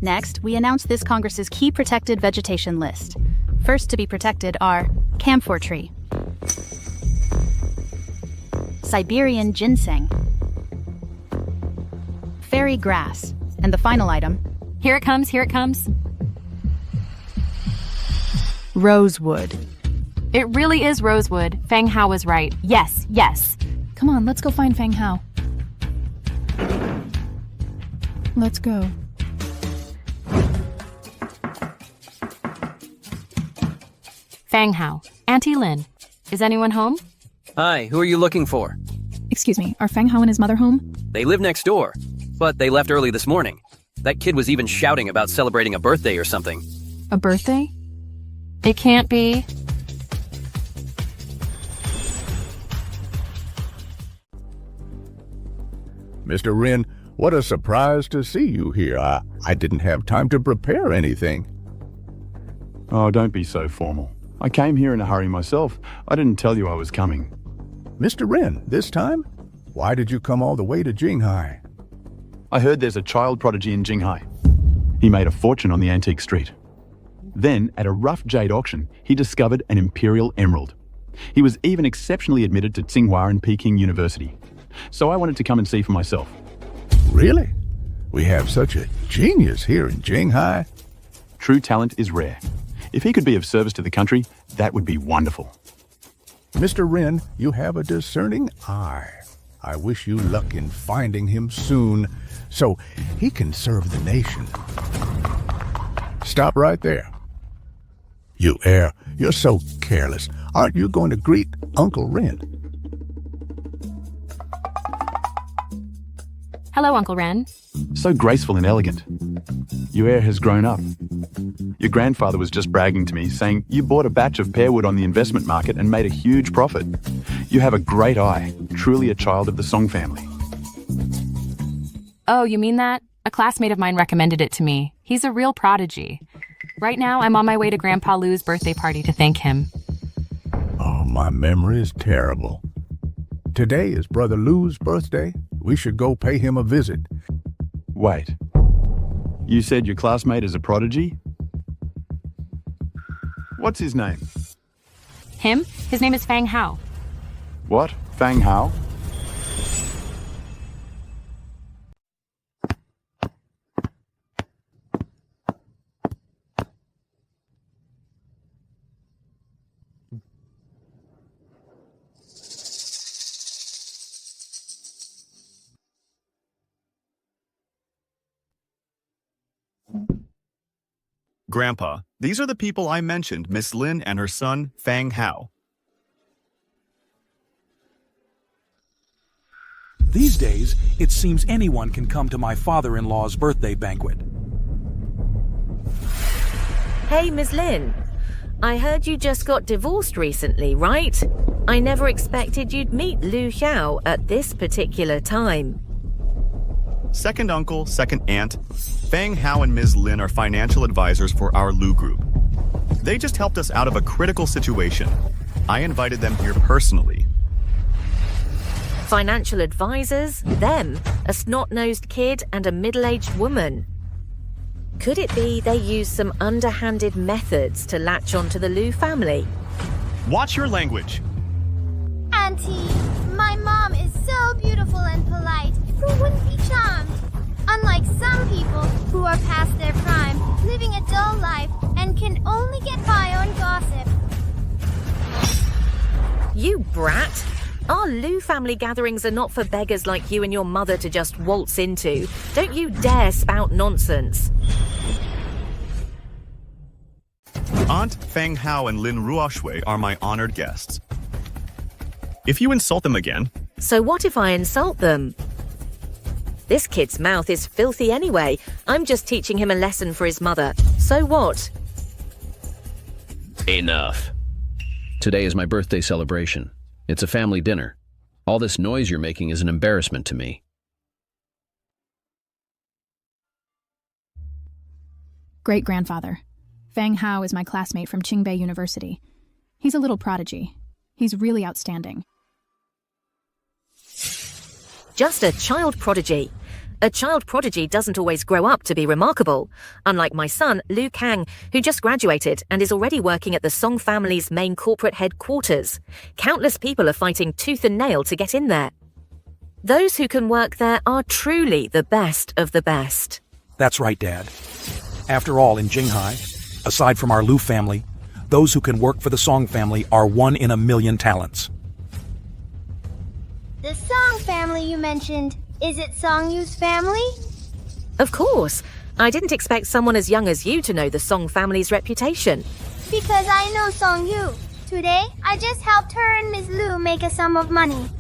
H: Next, we announce this Congress's key protected vegetation list. First to be protected are camphor tree, Siberian ginseng, fairy grass, and the final item...
O: Here it comes.
H: rosewood.
O: It really is rosewood. Fang Hao was right. Yes.
T: Come on, let's go find Fang Hao. Let's go.
O: Fang Hao. Auntie Lin. Is anyone home?
K: Hi, who are you looking for?
T: Excuse me, are Fang Hao and his mother home?
K: They live next door, but they left early this morning. That kid was even shouting about celebrating a birthday or something.
T: A birthday?
O: It can't be.
L: Mr. Wren, what a surprise to see you here. I didn't have time to prepare anything.
S: Oh, don't be so formal. I came here in a hurry myself. I didn't tell you I was coming.
L: Mr. Wren, this time? Why did you come all the way to Jinghai?
S: I heard there's a child prodigy in Jinghai. He made a fortune on the antique street. Then, at a rough jade auction, he discovered an imperial emerald. He was even exceptionally admitted to Tsinghua and Peking University. So I wanted to come and see for myself.
L: Really? We have such a genius here in Jinghai.
S: True talent is rare. If he could be of service to the country, that would be wonderful.
L: Mr. Wren, you have a discerning eye. I wish you luck in finding him soon, so he can serve the nation. Stop right there. You heir, you're so careless. Aren't you going to greet Uncle Wren?
O: Hello, Uncle Ren.
S: So graceful and elegant. Your heir has grown up. Your grandfather was just bragging to me, saying you bought a batch of pearwood on the investment market and made a huge profit. You have a great eye, truly a child of the Song family.
O: Oh, you mean that? A classmate of mine recommended it to me. He's a real prodigy. Right now, I'm on my way to Grandpa Lou's birthday party to thank him.
L: Oh, my memory is terrible. Today is Brother Lou's birthday. We should go pay him a visit.
S: Wait. You said your classmate is a prodigy? What's his name?
O: Him? His name is Fang Hao.
S: What? Fang Hao?
J: Grandpa, these are the people I mentioned, Miss Lin and her son, Fang Hao.
C: These days, it seems anyone can come to my father-in-law's birthday banquet.
N: Hey, Miss Lin. I heard you just got divorced recently, right? I never expected you'd meet Lu Xiao at this particular time.
J: Second uncle, second aunt, Fang Hao and Ms. Lin are financial advisors for our Lu group. They just helped us out of a critical situation. I invited them here personally.
N: Financial advisors? Them? A snot-nosed kid and a middle-aged woman? Could it be they use some underhanded methods to latch onto the Lu family?
J: Watch your language.
A: Auntie, my mom is so beautiful and polite. Who wouldn't be charmed? Unlike some people who are past their prime, living a dull life, and can only get by on gossip.
N: You brat! Our Lu family gatherings are not for beggars like you and your mother to just waltz into. Don't you dare spout nonsense.
J: Aunt Fang Hao and Lin Ruoshui are my honored guests. If you insult them again...
N: So what if I insult them? This kid's mouth is filthy anyway. I'm just teaching him a lesson for his mother. So what?
K: Enough. Today is my birthday celebration. It's a family dinner. All this noise you're making is an embarrassment to me.
T: Great-grandfather. Fang Hao is my classmate from Qingbei University. He's a little prodigy. He's really outstanding.
N: Just a child prodigy. A child prodigy doesn't always grow up to be remarkable, unlike my son, Lu Kang, who just graduated and is already working at the Song family's main corporate headquarters. Countless people are fighting tooth and nail to get in there. Those who can work there are truly the best of the best.
C: That's right, Dad. After all, in Jinghai, aside from our Lu family, those who can work for the Song family are 1 in a million talents.
A: The Song family you mentioned, is it Song Yu's family?
N: Of course. I didn't expect someone as young as you to know the Song family's reputation.
A: Because I know Song Yu. Today, I just helped her and Ms. Lu make a sum of money.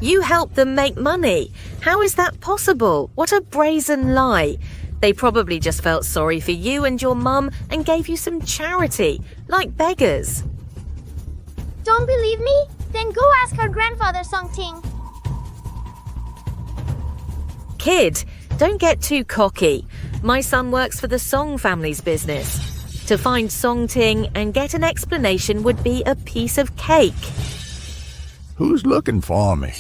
N: You helped them make money? How is that possible? What a brazen lie. They probably just felt sorry for you and your mum and gave you some charity, like beggars.
A: Don't believe me? Then go ask her grandfather, Song Ting.
N: Kid, don't get too cocky. My son works for the Song family's business. To find Song Ting and get an explanation would be a piece of cake.
L: Who's looking for me?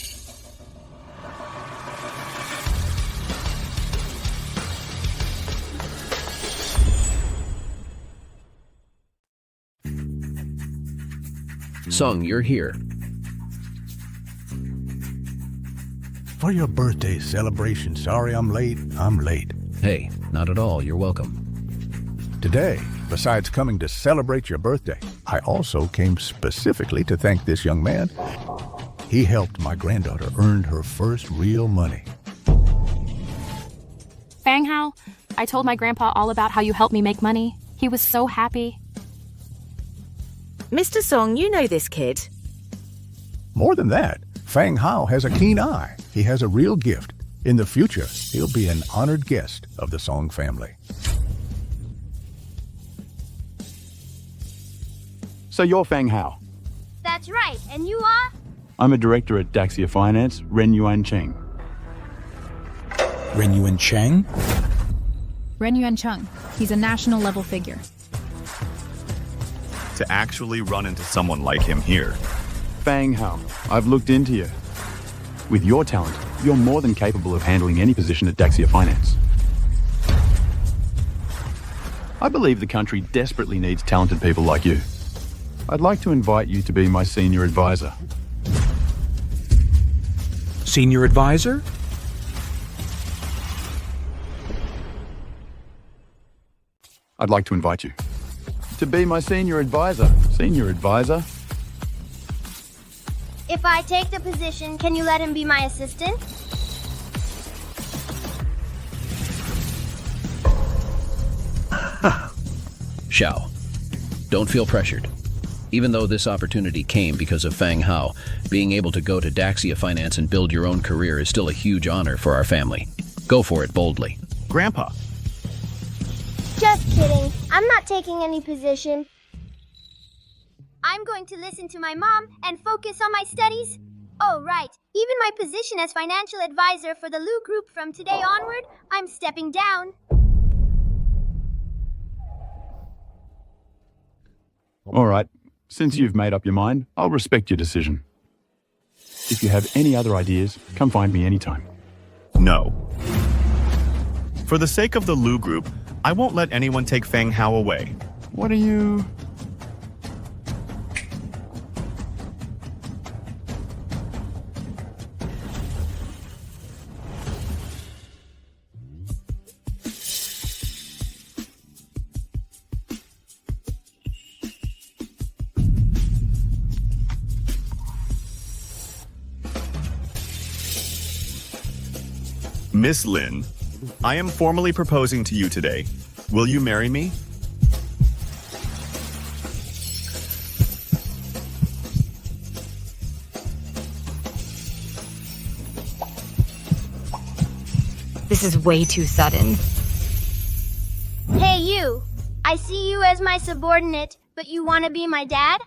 K: Song, you're here.
L: For your birthday celebration. Sorry I'm late. I'm late.
K: Hey, not at all. You're welcome.
L: Today, besides coming to celebrate your birthday, I also came specifically to thank this young man. He helped my granddaughter earn her first real money.
O: Fang Hao, I told my grandpa all about how you helped me make money. He was so happy.
N: Mr. Song, you know this kid.
L: More than that, Fang Hao has a keen eye. He has a real gift. In the future, he'll be an honored guest of the Song family.
S: So you're Fang Hao.
A: That's right, and you are?
S: I'm a director at Daxia Finance, Ren Yuan Cheng.
C: Ren Yuan Cheng?
T: Ren Yuan Chung. He's a national level figure.
J: To actually run into someone like him here.
S: Fang Hao, I've looked into you. With your talent, you're more than capable of handling any position at Daxia Finance. I believe the country desperately needs talented people like you. I'd like to invite you to be my senior advisor.
C: Senior advisor?
S: I'd like to invite you to be my senior advisor. Senior advisor?
A: If I take the position, can you let him be my assistant?
B: Xiao, don't feel pressured. Even though this opportunity came because of Fang Hao, being able to go to Daxia Finance and build your own career is still a huge honor for our family. Go for it boldly.
J: Grandpa.
A: Just kidding. I'm not taking any position. I'm going to listen to my mom and focus on my studies. Oh, right. Even my position as financial advisor for the Lu Group from today onward, I'm stepping down.
S: All right. Since you've made up your mind, I'll respect your decision. If you have any other ideas, come find me anytime.
J: No. For the sake of the Lu Group, I won't let anyone take Fang Hao away.
S: What are you...
J: Miss Lin, I am formally proposing to you today. Will you marry me?
D: This is way too sudden.
A: Hey, you. I see you as my subordinate, but you want to be my dad?